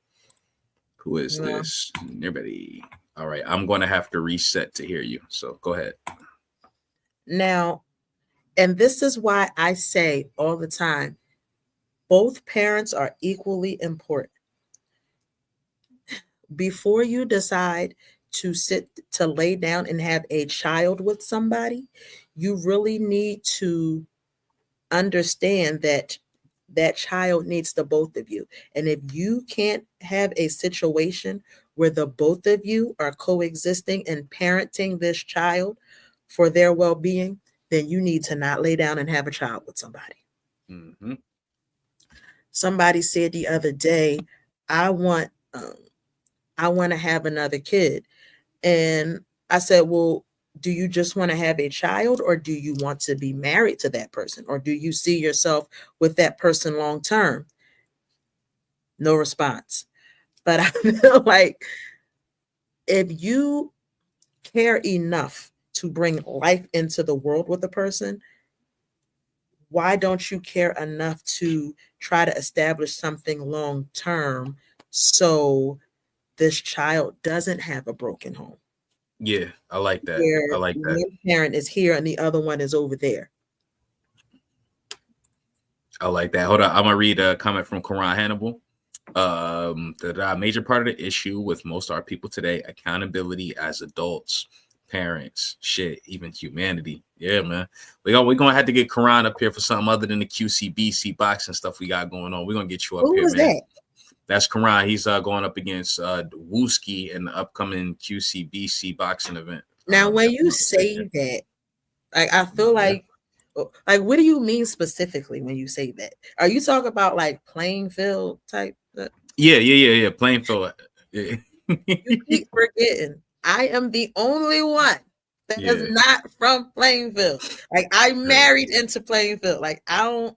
Who is this? Everybody. All right. I'm going to have to reset to hear you. So go ahead. Now, and this is why I say all the time, both parents are equally important. Before you decide to lay down and have a child with somebody, you really need to understand that that child needs the both of you. And if you can't have a situation where the both of you are coexisting and parenting this child for their well-being, then you need to not lay down and have a child with somebody. Mm-hmm. Somebody said the other day, I want to have another kid. And I said, well, do you just want to have a child, or do you want to be married to that person, or do you see yourself with that person long term? No response. But I feel like if you care enough to bring life into the world with a person, why don't you care enough to try to establish something long term so this child doesn't have a broken home? Yeah, I like that. Where I like that. one parent is here and the other one is over there. I like that. Hold on. I'm going to read a comment from Karan Hannibal. The major part of the issue with most of our people today, accountability as adults, parents, shit, even humanity. Yeah, man. We're gonna have to get Karan up here for something other than the QCBC boxing stuff we got going on. We're gonna get you up Who here, was man. that? That's Karan. He's going up against Wooski in the upcoming QCBC boxing event. Now, when you say that, like, I feel like what do you mean specifically when you say that? Are you talking about like playing field type? Yeah. Playing field. Yeah. You keep forgetting. I am the only one that is not from Plainfield. Like, I married into Plainfield. Like, I'm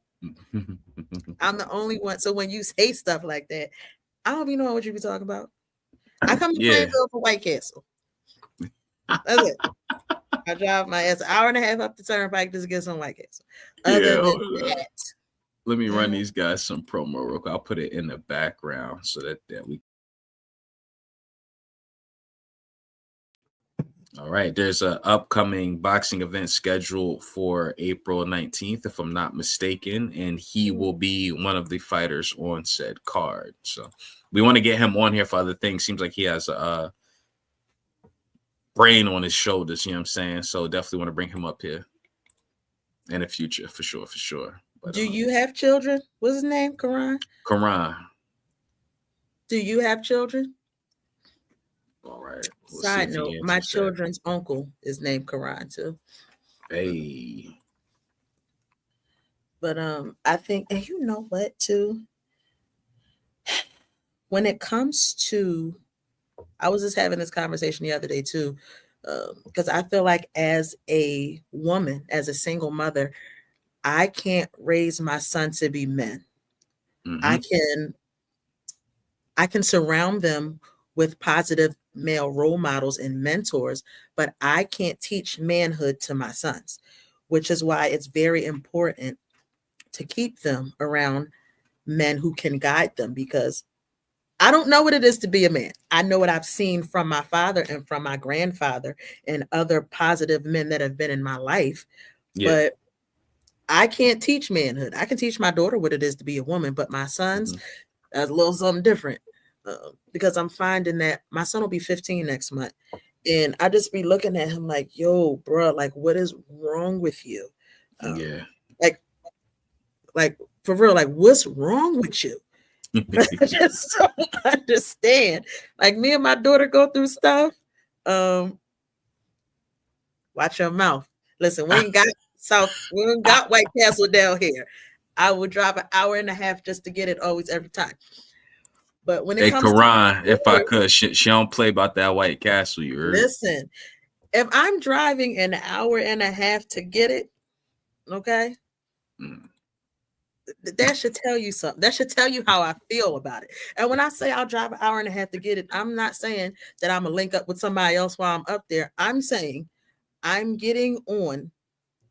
the only one. So when you say stuff like that, I don't even know what you be talking about. I come to Plainfield for White Castle. That's it. I drive my ass an hour and a half up the turnpike just to get some White Castle. Other than that, let me run these guys some promo real quick. I'll put it in the background so that we. All right, there's an upcoming boxing event scheduled for April 19th, if I'm not mistaken, and he will be one of the fighters on said card. So we want to get him on here for other things. Seems like he has a brain on his shoulders, you know what I'm saying? So definitely want to bring him up here in the future, for sure. But, do you have children? What's his name? Karan? Do you have children? All right. Side note, my children's uncle is named Karan too. Hey. But I think, and you know what too? When it comes to, I was just having this conversation the other day too, because I feel like as a woman, as a single mother, I can't raise my son to be men. Mm-hmm. I can surround them with positive male role models and mentors, but I can't teach manhood to my sons, which is why it's very important to keep them around men who can guide them, because I don't know what it is to be a man. I know what I've seen from my father and from my grandfather and other positive men that have been in my life, but I can't teach manhood. I can teach my daughter what it is to be a woman, but my sons, that's a little something different. Because I'm finding that my son will be 15 next month, and I just be looking at him like, yo, bro, like, what is wrong with you? Like for real, like, what's wrong with you? I just don't understand. Like, me and my daughter go through stuff. Watch your mouth. Listen, we ain't got White Castle down here. I would drive an hour and a half just to get it always every time. But when it comes Karan, if I could, she don't play about that White Castle. You heard? Listen, if I'm driving an hour and a half to get it, okay, that should tell you something. That should tell you how I feel about it. And when I say I'll drive an hour and a half to get it, I'm not saying that I'm gonna link up with somebody else while I'm up there. I'm saying I'm getting on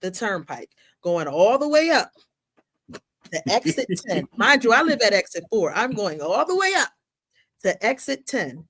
the turnpike, going all the way up to exit 10. Mind you, I live at exit 4. I'm going all the way up to exit 10,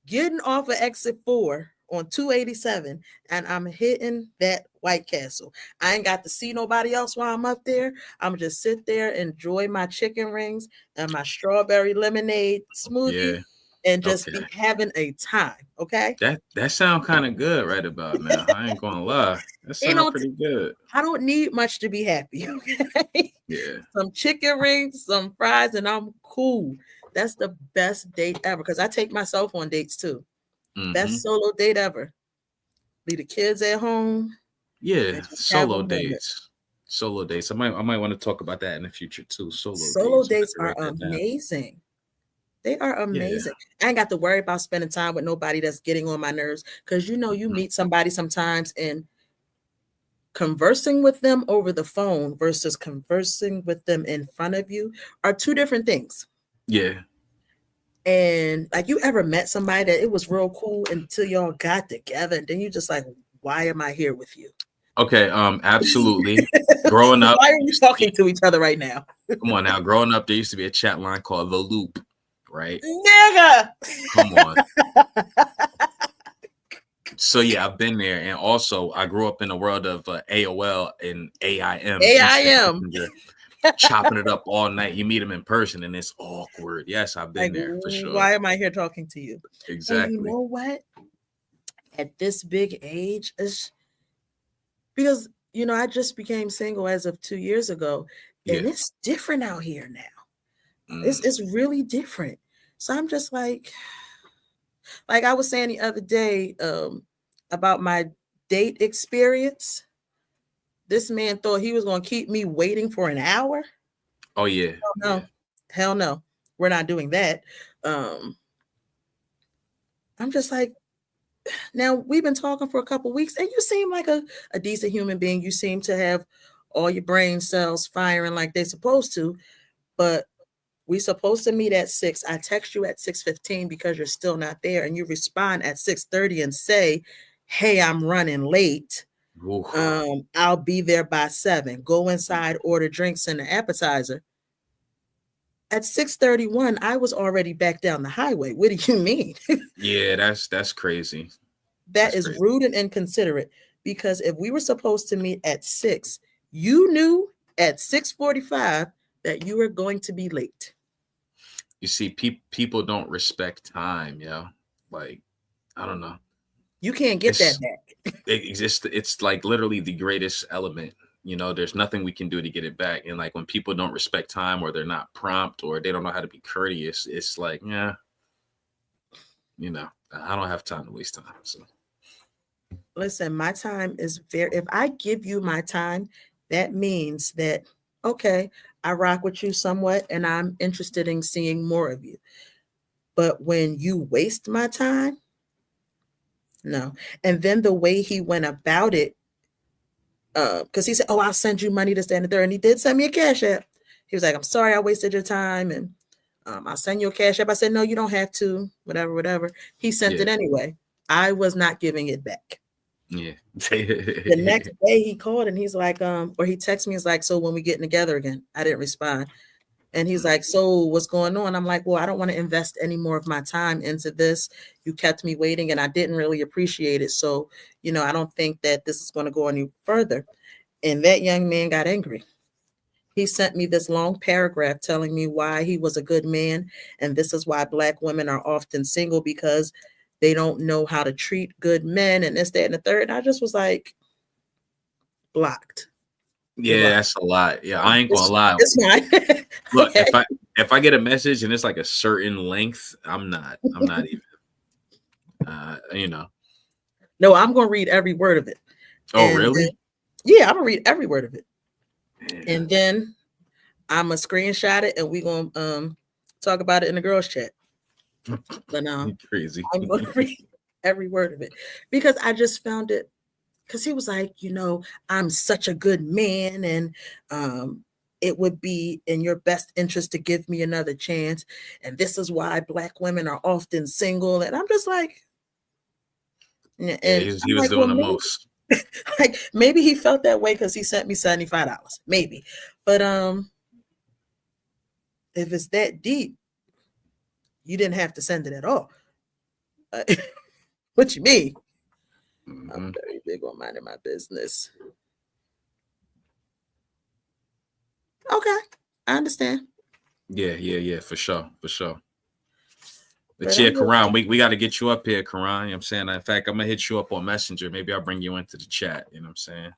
getting off of exit 4 on 287, and I'm hitting that White Castle. I ain't got to see nobody else while I'm up there. I'm just sit there, enjoy my chicken rings and my strawberry lemonade smoothie, and just be having a time. Okay. That sounds kind of good right about now. I ain't gonna lie. That sounds pretty good. I don't need much to be happy. Okay. Yeah. Some chicken rings, some fries, and I'm cool. That's the best date ever, because I take myself on dates too. Best solo date ever. Leave the kids at home. Yeah, solo dates. Solo dates. I might want to talk about that in the future too. Solo dates are amazing. They are amazing. I ain't got to worry about spending time with nobody that's getting on my nerves, because you meet somebody sometimes and conversing with them over the phone versus conversing with them in front of you are two different things. Yeah. And like, you ever met somebody that it was real cool until y'all got together, and then you just like, why am I here with you? Okay, absolutely. Growing up, why are we talking to each other right now? Come on now. Growing up, there used to be a chat line called The Loop, right? Nigga! Come on. So yeah, I've been there, and also I grew up in the world of AOL and AIM. AIM. Chopping it up all night. You meet them in person, and it's awkward. Yes, I've been there for sure. Why am I here talking to you? Exactly. And you know what? At this big age, it's because I just became single as of 2 years ago, and it's different out here now. It's really different. So I'm just like I was saying the other day about my date experience. This man thought he was going to keep me waiting for an hour. Oh yeah. Hell no. We're not doing that. I'm just like, now we've been talking for a couple weeks, and you seem like a decent human being. You seem to have all your brain cells firing like they're supposed to, but we're supposed to meet at 6. I text you at 6:15 because you're still not there, and you respond at 6:30 and say, hey, I'm running late. I'll be there by 7. Go inside, order drinks and an appetizer. At 6:31, I was already back down the highway. What do you mean? Yeah, that's crazy. That's crazy. Rude and inconsiderate, because if we were supposed to meet at 6, you knew at 6:45 that you were going to be late. You see, people don't respect time, Like, I don't know. You can't get that back. It exists. It's like literally the greatest element. There's nothing we can do to get it back. And like, when people don't respect time, or they're not prompt, or they don't know how to be courteous, it's like, I don't have time to waste time. So listen, my time is if I give you my time, that means that, okay, I rock with you somewhat, and I'm interested in seeing more of you. But when you waste my time, no. And then the way he went about it, because he said, oh, I'll send you money, this, that, and the third. And he did send me a Cash App. He was like, I'm sorry I wasted your time, and I'll send you a Cash App. I said, no, you don't have to, whatever. He sent it anyway. I was not giving it back. Yeah. The next day he called, and he's like, or he texted me, he's like, so when we getting together again? I didn't respond. And he's like, so what's going on? I'm like, well, I don't want to invest any more of my time into this. You kept me waiting, and I didn't really appreciate it. So, I don't think that this is going to go any further. And that young man got angry. He sent me this long paragraph telling me why he was a good man. And this is why Black women are often single, because they don't know how to treat good men, and this, that, and the third. And I just was like, blocked. Yeah, that's a lot. Yeah, I ain't gonna lie. It's fine. Look, if I get a message and it's like a certain length, I'm not even. No, I'm gonna read every word of it. Oh, really? Yeah, I'm gonna read every word of it, and then I'm gonna screenshot it, and we gonna talk about it in the girls' chat. But crazy. I'm gonna read every word of it, because I just found it. Because he was like, I'm such a good man, and it would be in your best interest to give me another chance. And this is why Black women are often single. And I'm just like, and he was doing the most. Like, maybe he felt that way because he sent me $75, maybe. But if it's that deep, you didn't have to send it at all. What you mean? I'm very big on minding my business. Okay, I understand. Yeah, for sure. But yeah, Karan, we got to get you up here, Karan. You know what I'm saying? In fact, I'm going to hit you up on Messenger. Maybe I'll bring you into the chat. You know what I'm saying?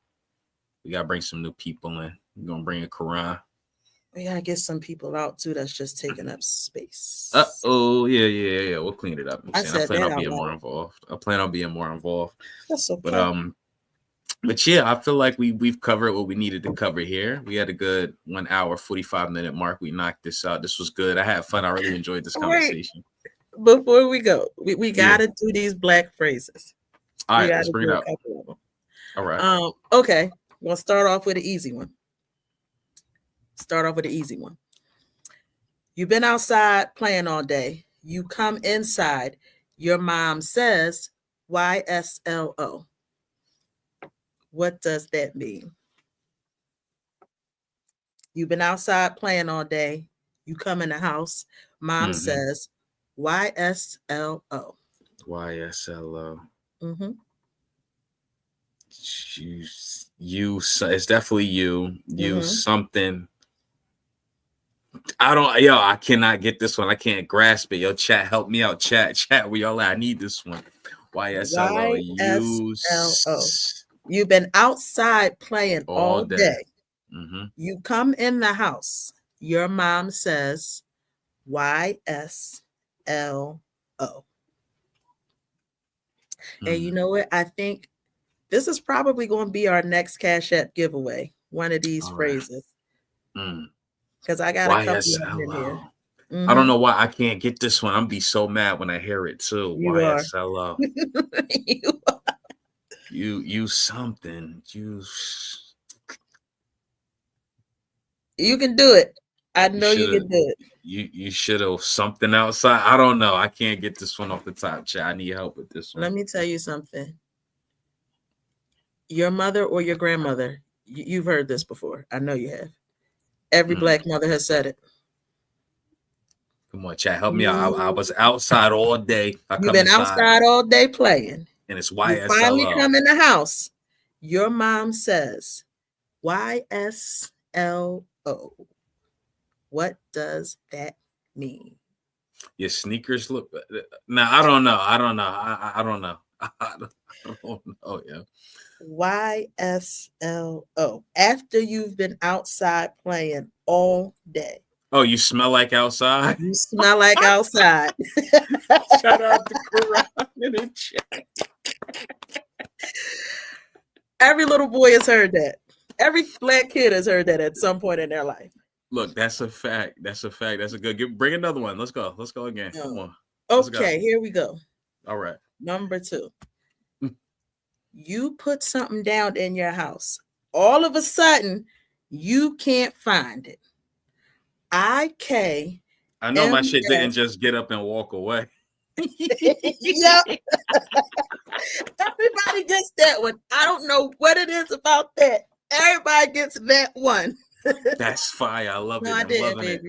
We got to bring some new people in. We're going to bring a Karan. We got to get some people out, too, that's just taking up space. Yeah. We'll clean it up. I plan on being more involved. That's okay. But But yeah, I feel like we've covered what we needed to cover here. We had a good 1 hour, 45-minute mark. We knocked this out. This was good. I had fun. I really enjoyed this conversation. Before we go, we gotta do these black phrases. All we right, gotta let's bring do it a up. couple of them. All right. Okay. We'll start off with an easy one. You've been outside playing all day. You come inside. Your mom says, YSLO. What does that mean? You've been outside playing all day. You come in the house. Mom says, YSLO. YSLO. Mm-hmm. It's definitely you something. I cannot get this one. I can't grasp it. Yo, chat, help me out. Chat, where y'all at? I need this one. YSLO. You've been outside playing all day. Mm-hmm. You come in the house. Your mom says, YSLO. And you know what? I think this is probably going to be our next Cash App giveaway. One of these phrases. Because I got a couple of them in here. I don't know why I can't get this one. I'm gonna be so mad when I hear it too. YSLO. You something. You can do it. I know you can do it. You should have something outside. I don't know. I can't get this one off the top, chat. I need help with this one. Let me tell you something. Your mother or your grandmother, you've heard this before. I know you have. Every black mother has said it. Come on, chat. Help me out. I was outside all day. You've been outside all day playing. And it's YSLO. You finally come in the house. Your mom says, YSLO. What does that mean? Your sneakers look. Now I don't know. I don't know. I don't know. Yeah. YSLO. After you've been outside playing all day. Oh, you smell like outside? You smell like outside. Shout out to Karan in the chat. Every little boy has heard that. Every black kid has heard that at some point in their life. Look, that's a fact. That's a fact. That's a good. Bring another one. Let's go. Let's go again. Come on. Okay, here we go. All right. Number 2. You put something down in your house. All of a sudden, you can't find it. I know my shit didn't just get up and walk away. Yep. Everybody gets that one. I don't know what it is about that. Everybody gets that one. That's fire. I love it.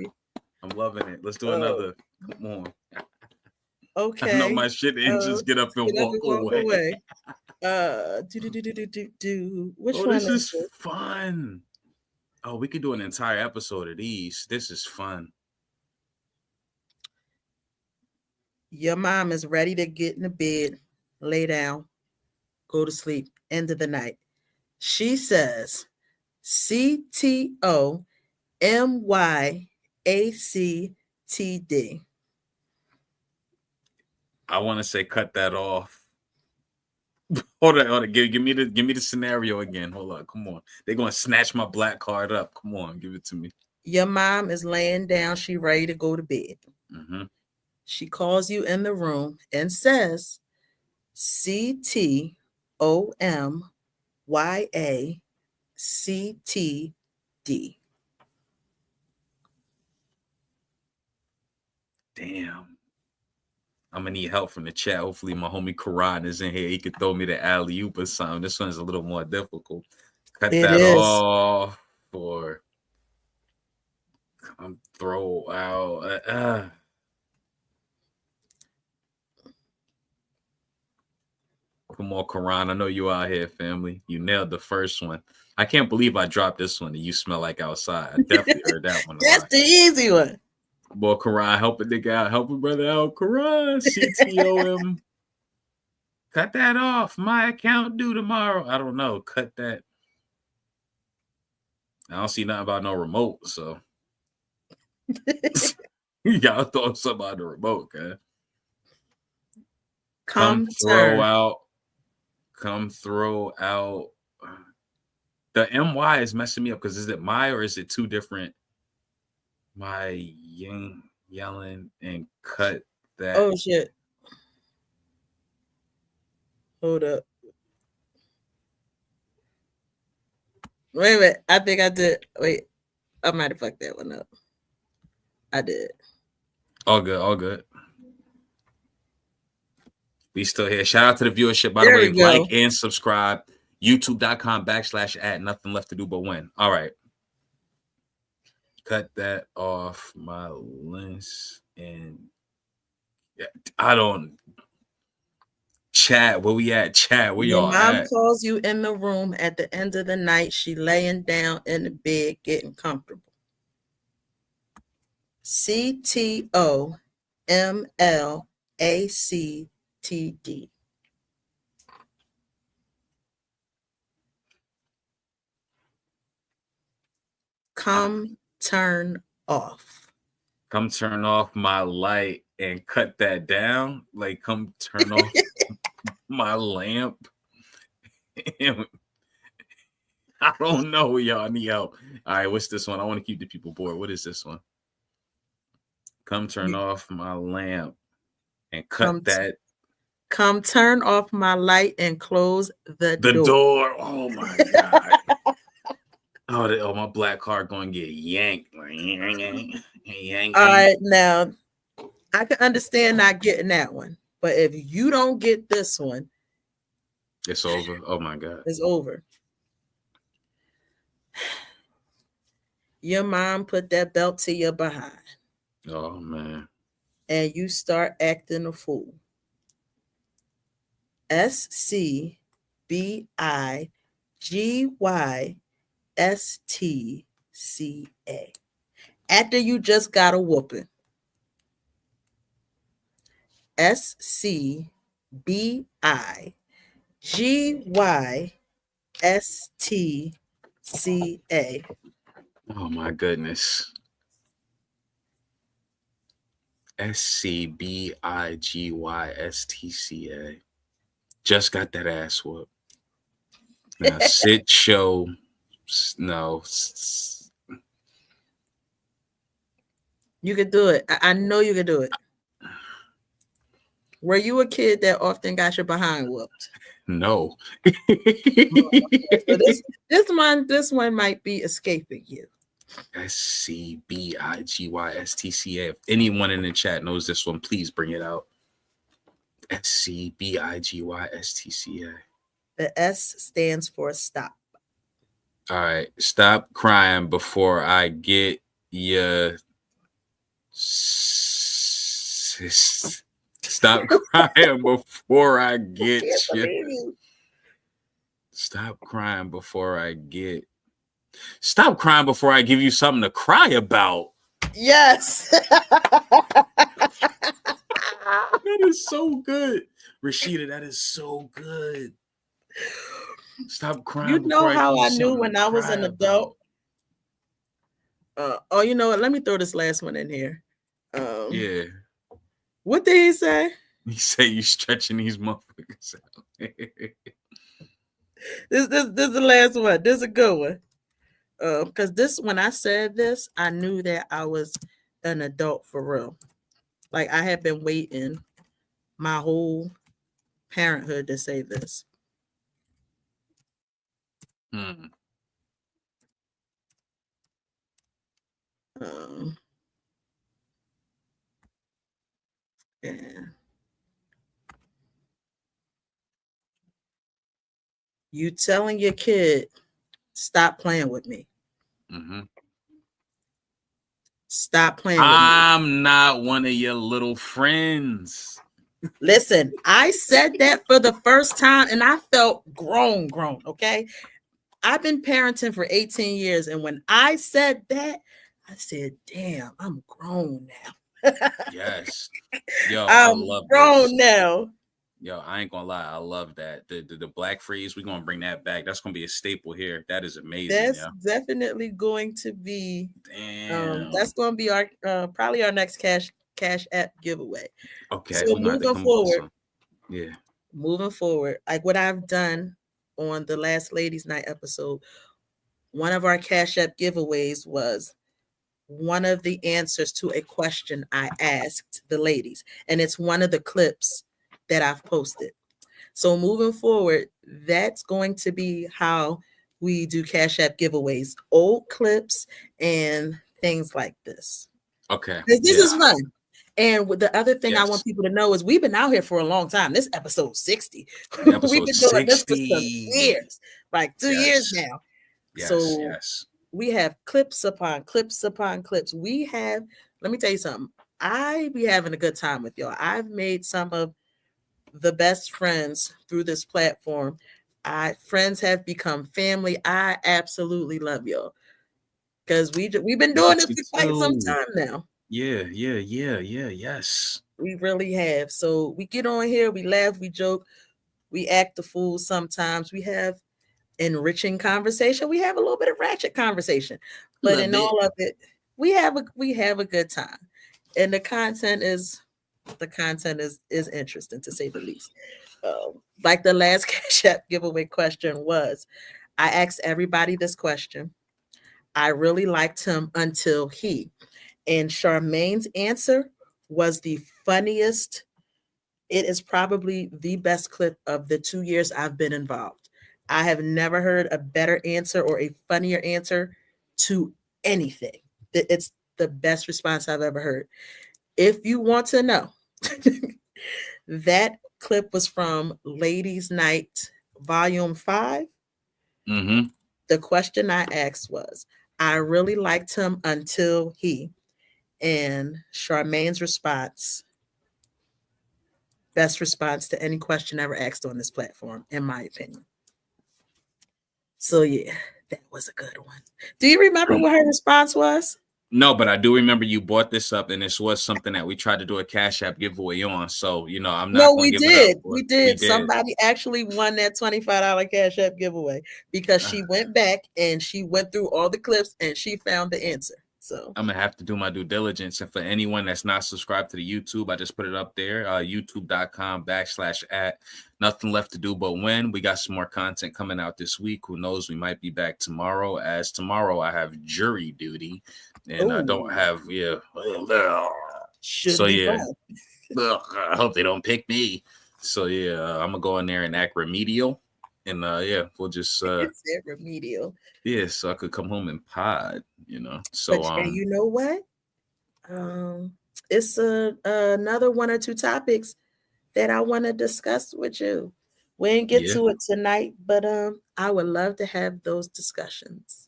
I'm loving it. Let's do another. Come on. Okay. I know my shit didn't just get up and walk away. Which one? This is fun. Oh, we could do an entire episode of these. This is fun. Your mom is ready to get in the bed, lay down, go to sleep, end of the night. She says, CTOMYACTD. I want to say cut that off. Hold on. Give me the scenario again. Hold on. Come on. They're gonna snatch my black card up. Come on, give it to me. Your mom is laying down. She ready to go to bed. Mm-hmm. She calls you in the room and says, CTOMYACTD. Damn. I'm gonna need help from the chat. Hopefully, my homie Karan is in here. He could throw me the alley-oop or something. This one's a little more difficult. Cut that off or come throw out. Come on, Karan. I know you out here, family. You nailed the first one. I can't believe I dropped this one. You smell like outside. I definitely heard that one. That's the easy one. Boy, Karan, help a nigga out. Help a brother out. Karan, CTOM. Cut that off. My account due tomorrow. I don't know. Cut that. I don't see nothing about no remote, so. You gotta throw something on the remote, okay? Come throw out. The MY is messing me up because is it my or is it two different? My yelling and cut that. Oh shit. Hold up. Wait a minute. I think I did. Wait, I might have fucked that one up. I did. All good, all good. We still here. Shout out to the viewership. By There the way, we go. like and subscribe. YouTube.com/@ nothing left to do but win. All right. Cut that off my list. And yeah, I don't. Chat, where we at? Chat, where Your y'all mom at? calls you in the room at the end of the night. She laying down in the bed getting comfortable. CTOMLACTD. Come turn off. Come turn off my light and cut that down. Like, come turn off my lamp. I don't know, y'all. I need help. All right, what's this one? I want to keep the people bored. What is this one? Come turn off my lamp and cut that. Come turn off my light and close the door. Oh my god. Oh, my black card going to get yanked. All right, now I can understand not getting that one, but if you don't get this one, it's over. Oh my god, it's over. Your mom put that belt to your behind. Oh man. And you start acting a fool. SCBIGYSTCA. After you just got a whooping. SCBIGYSTCA. Oh my goodness. SCBIGYSTCA. Just got that ass whooped. Now sit, show, no. You could do it. I know you could do it. Were you a kid that often got your behind whooped? No. So this one might be escaping you. SCBIGYSTCA. If anyone in the chat knows this one, please bring it out. SCBIGYSTCA. The S stands for stop. All right. Stop crying before I get you. Stop crying before I get you. Stop crying before I get. Stop crying before I give you something to cry about. Yes. That is so good. Rashida, that is so good. Stop crying. You know how I knew when I was an adult? Oh, you know what? Let me throw this last one in here. Yeah. What did he say? He said you stretching these motherfuckers out. This is the last one. This is a good one. Because this, when I said this, I knew that I was an adult for real. Like I had been waiting my whole parenthood to say this. Yeah. You telling your kid, stop playing with me. Mm-hmm. Stop playing with me. I'm not one of your little friends. Listen, I said that for the first time and I felt grown, okay? I've been parenting for 18 years. And when I said that, I said, damn, I'm grown now. Yes. Yo, I'm I love grown this. now. Yo, I ain't gonna lie. I love that. The black freeze, we're gonna bring that back. That's gonna be a staple here. That is amazing. That's definitely going to be that's gonna be our probably our next cash app giveaway. Okay. So moving forward. Yeah. Moving forward, like what I've done on the last ladies night episode, one of our Cash App giveaways was one of the answers to a question I asked the ladies, and it's one of the clips that I've posted. So moving forward, that's going to be how we do Cash App giveaways, old clips and things like this. Okay. This Yeah. is fun. And the other thing I want Yes. people to know is we've been out here for a long time. This episode 60. Episode We've been doing this for some 60. years, like 2 years Yes. now. Yes. So Yes. we have clips upon clips upon clips. We have, let me tell you something. I be having a good time with y'all. I've made some of the best friends through this platform. Friends have become family. I absolutely love y'all because we've been doing this for quite some time now. Yeah. Yes. We really have. So we get on here, we laugh, we joke, we act the fool sometimes. We have enriching conversation. We have a little bit of ratchet conversation, but in all of it, we have a good time, and the content is interesting to say the least. Like the last Cash App giveaway question was, I asked everybody this question. I really liked him until he, and Charmaine's answer was the funniest. It is probably the best clip of the 2 years I've been involved. I have never heard a better answer or a funnier answer to anything. It's the best response I've ever heard. If you want to know, that clip was from Ladies Night Volume 5. Mm-hmm. The question I asked was, I really liked him until he, and Charmaine's response, best response to any question ever asked on this platform, in my opinion. So yeah, that was a good one. Do you remember what her response was? No, but I do remember you brought this up, and this was something that we tried to do a Cash App giveaway on. So, I'm not going to give it up. We did. Somebody actually won that $25 Cash App giveaway because she went back and she went through all the clips and she found the answer. So I'm going to have to do my due diligence. And for anyone that's not subscribed to the YouTube, I just put it up there, youtube.com/@ Nothing Left to Do But Win. We got some more content coming out this week. Who knows? We might be back tomorrow. As tomorrow, I have jury duty. And I don't have, should so be yeah, fun. I hope they don't pick me. So yeah, I'm gonna go in there and act remedial, and we'll just it's remedial. Yeah, so I could come home and pod, So but, and you know what? It's another one or two topics that I want to discuss with you. We didn't get to it tonight, but I would love to have those discussions.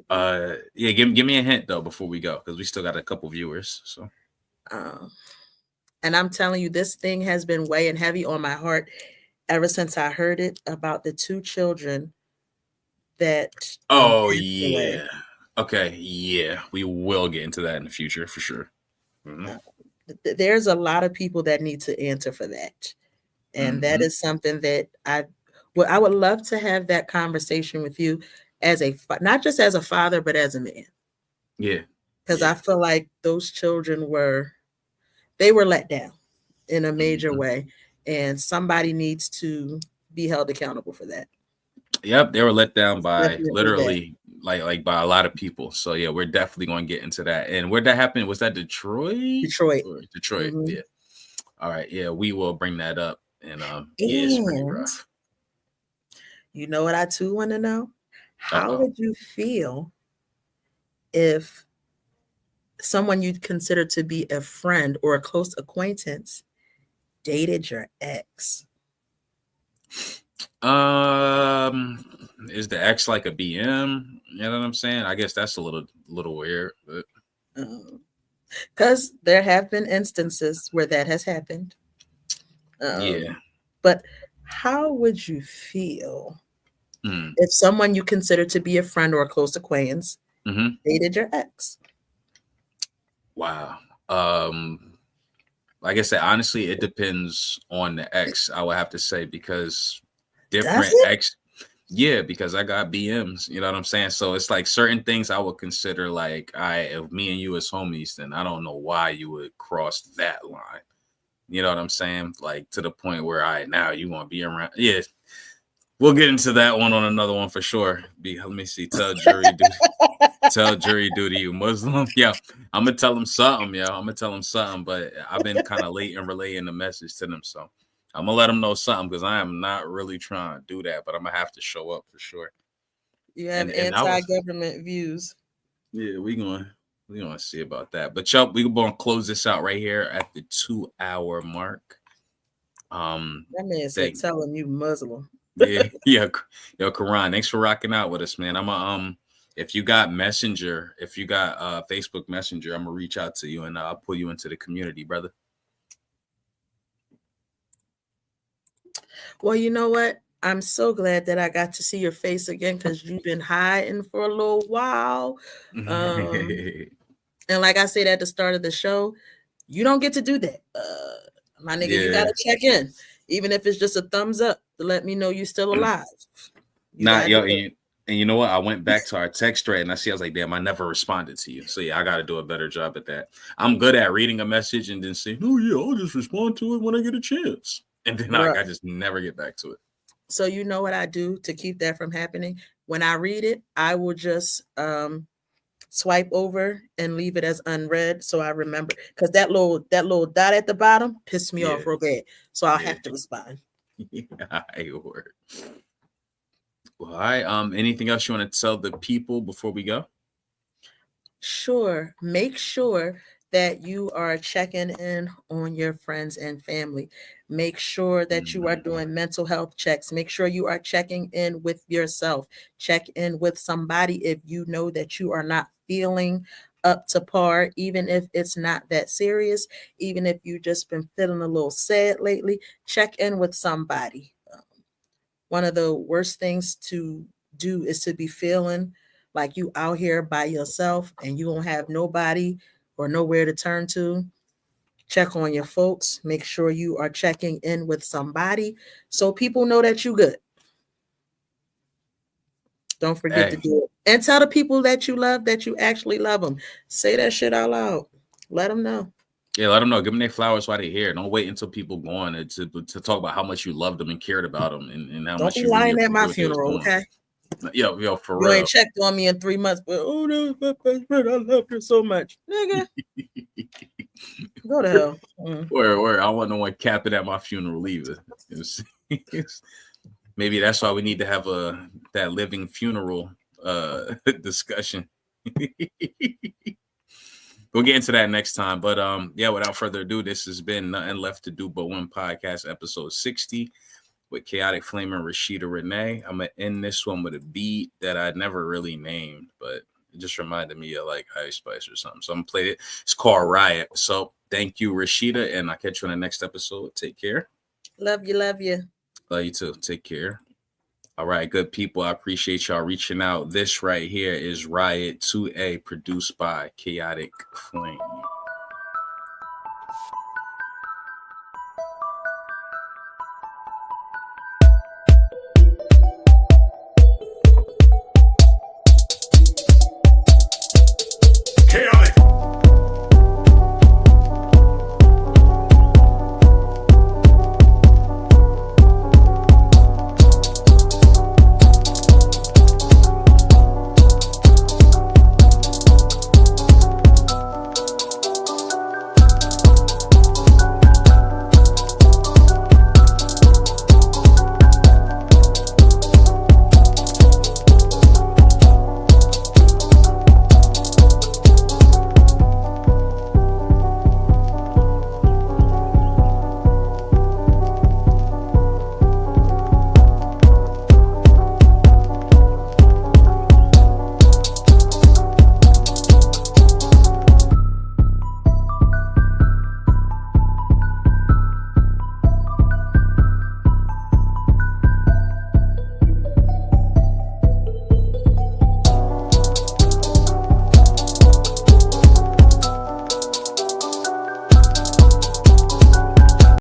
Give me a hint though before we go, because we still got a couple viewers. So and I'm telling you, this thing has been weighing heavy on my heart ever since I heard it about the 2 children that away. Okay, we will get into that in the future for sure. Mm-hmm. There's a lot of people that need to answer for that, and that is something that I would love to have that conversation with you as not just as a father, but as a man. Yeah. Because I feel like those children were let down in a major way, and somebody needs to be held accountable for that. Yep, they were let down by literally like by a lot of people. So yeah, we're definitely going to get into that. And where that happened, was that Detroit? Detroit. Mm-hmm. Yeah. All right. Yeah, we will bring that up. And it's pretty rough. You know what I too want to know? How would you feel if someone you'd consider to be a friend or a close acquaintance dated your ex? Is the ex like a BM? You know what I'm saying? I guess that's a little weird, but because there have been instances where that has happened. But how would you feel if someone you consider to be a friend or a close acquaintance dated your ex? Wow. Like I said, honestly, it depends on the ex, I would have to say, because different ex. Yeah, because I got BMs, you know what I'm saying? So it's like certain things I would consider like, if me and you as homies, then I don't know why you would cross that line. You know what I'm saying? Like to the point where now you want to be around. Yeah. We'll get into that one on another one for sure. Let me see. Tell jury duty, you Muslim. Yeah, I'm gonna tell them something, yo. I'm gonna tell them something, but I've been kind of late in relaying the message to them, so I'm gonna let them know something because I am not really trying to do that, but I'm gonna have to show up for sure. You have anti-government views. Yeah, we're gonna see about that. But y'all, we're gonna close this out right here at the 2-hour mark. That man said telling you Muslim. Yeah. Yo, Karan, thanks for rocking out with us, man. I'm if you got Messenger, if you got Facebook Messenger, I'm gonna reach out to you and I'll pull you into the community, brother. Well, you know what? I'm so glad that I got to see your face again because you've been hiding for a little while. And like I said at the start of the show, you don't get to do that. My nigga, you gotta check in, even if it's just a thumbs up to let me know you're still alive. And you know what? I went back to our text thread and I was like, damn, I never responded to you. So yeah, I got to do a better job at that. I'm good at reading a message and then saying, oh yeah, I'll just respond to it when I get a chance. And then I just never get back to it. So you know what I do to keep that from happening? When I read it, I will just swipe over and leave it as unread so I remember, because that little dot at the bottom pissed me off real bad. So I'll have to respond. Well, all right. Anything else you want to tell the people before we go? Sure. Make sure that you are checking in on your friends and family. Make sure that you are doing mental health checks. Make sure you are checking in with yourself. Check in with somebody if you know that you are not feeling up to par, even if it's not that serious, even if you've just been feeling a little sad lately. Check in with somebody. One of the worst things to do is to be feeling like you out here by yourself and you don't have nobody or nowhere to turn to. Check on your folks. Make sure you are checking in with somebody so people know that you're good. Don't forget to do it. And tell the people that you love that you actually love them. Say that shit out loud. Let them know. Yeah, let them know. Give them their flowers while they're here. Don't wait until people go on to talk about how much you loved them and cared about them and how much you lying at my funeral, okay? Yo, for real. You ain't checked on me in 3 months, but oh no, my best friend, I love her so much, nigga. Go to hell. Where I want no one capping at my funeral either. Maybe that's why we need to have that living funeral discussion. We'll get into that next time. But without further ado, this has been Nothing Left to Do But One podcast, episode 60. With Chaotic Flame and Rashida Renee. I'm going to end this one with a beat that I never really named, but it just reminded me of like Ice Spice or something. So I'm going to play it. It's called Riot. So thank you, Rashida, and I'll catch you on the next episode. Take care. Love you. Love you too. Take care. All right, good people. I appreciate y'all reaching out. This right here is Riot 2A, produced by Chaotic Flame.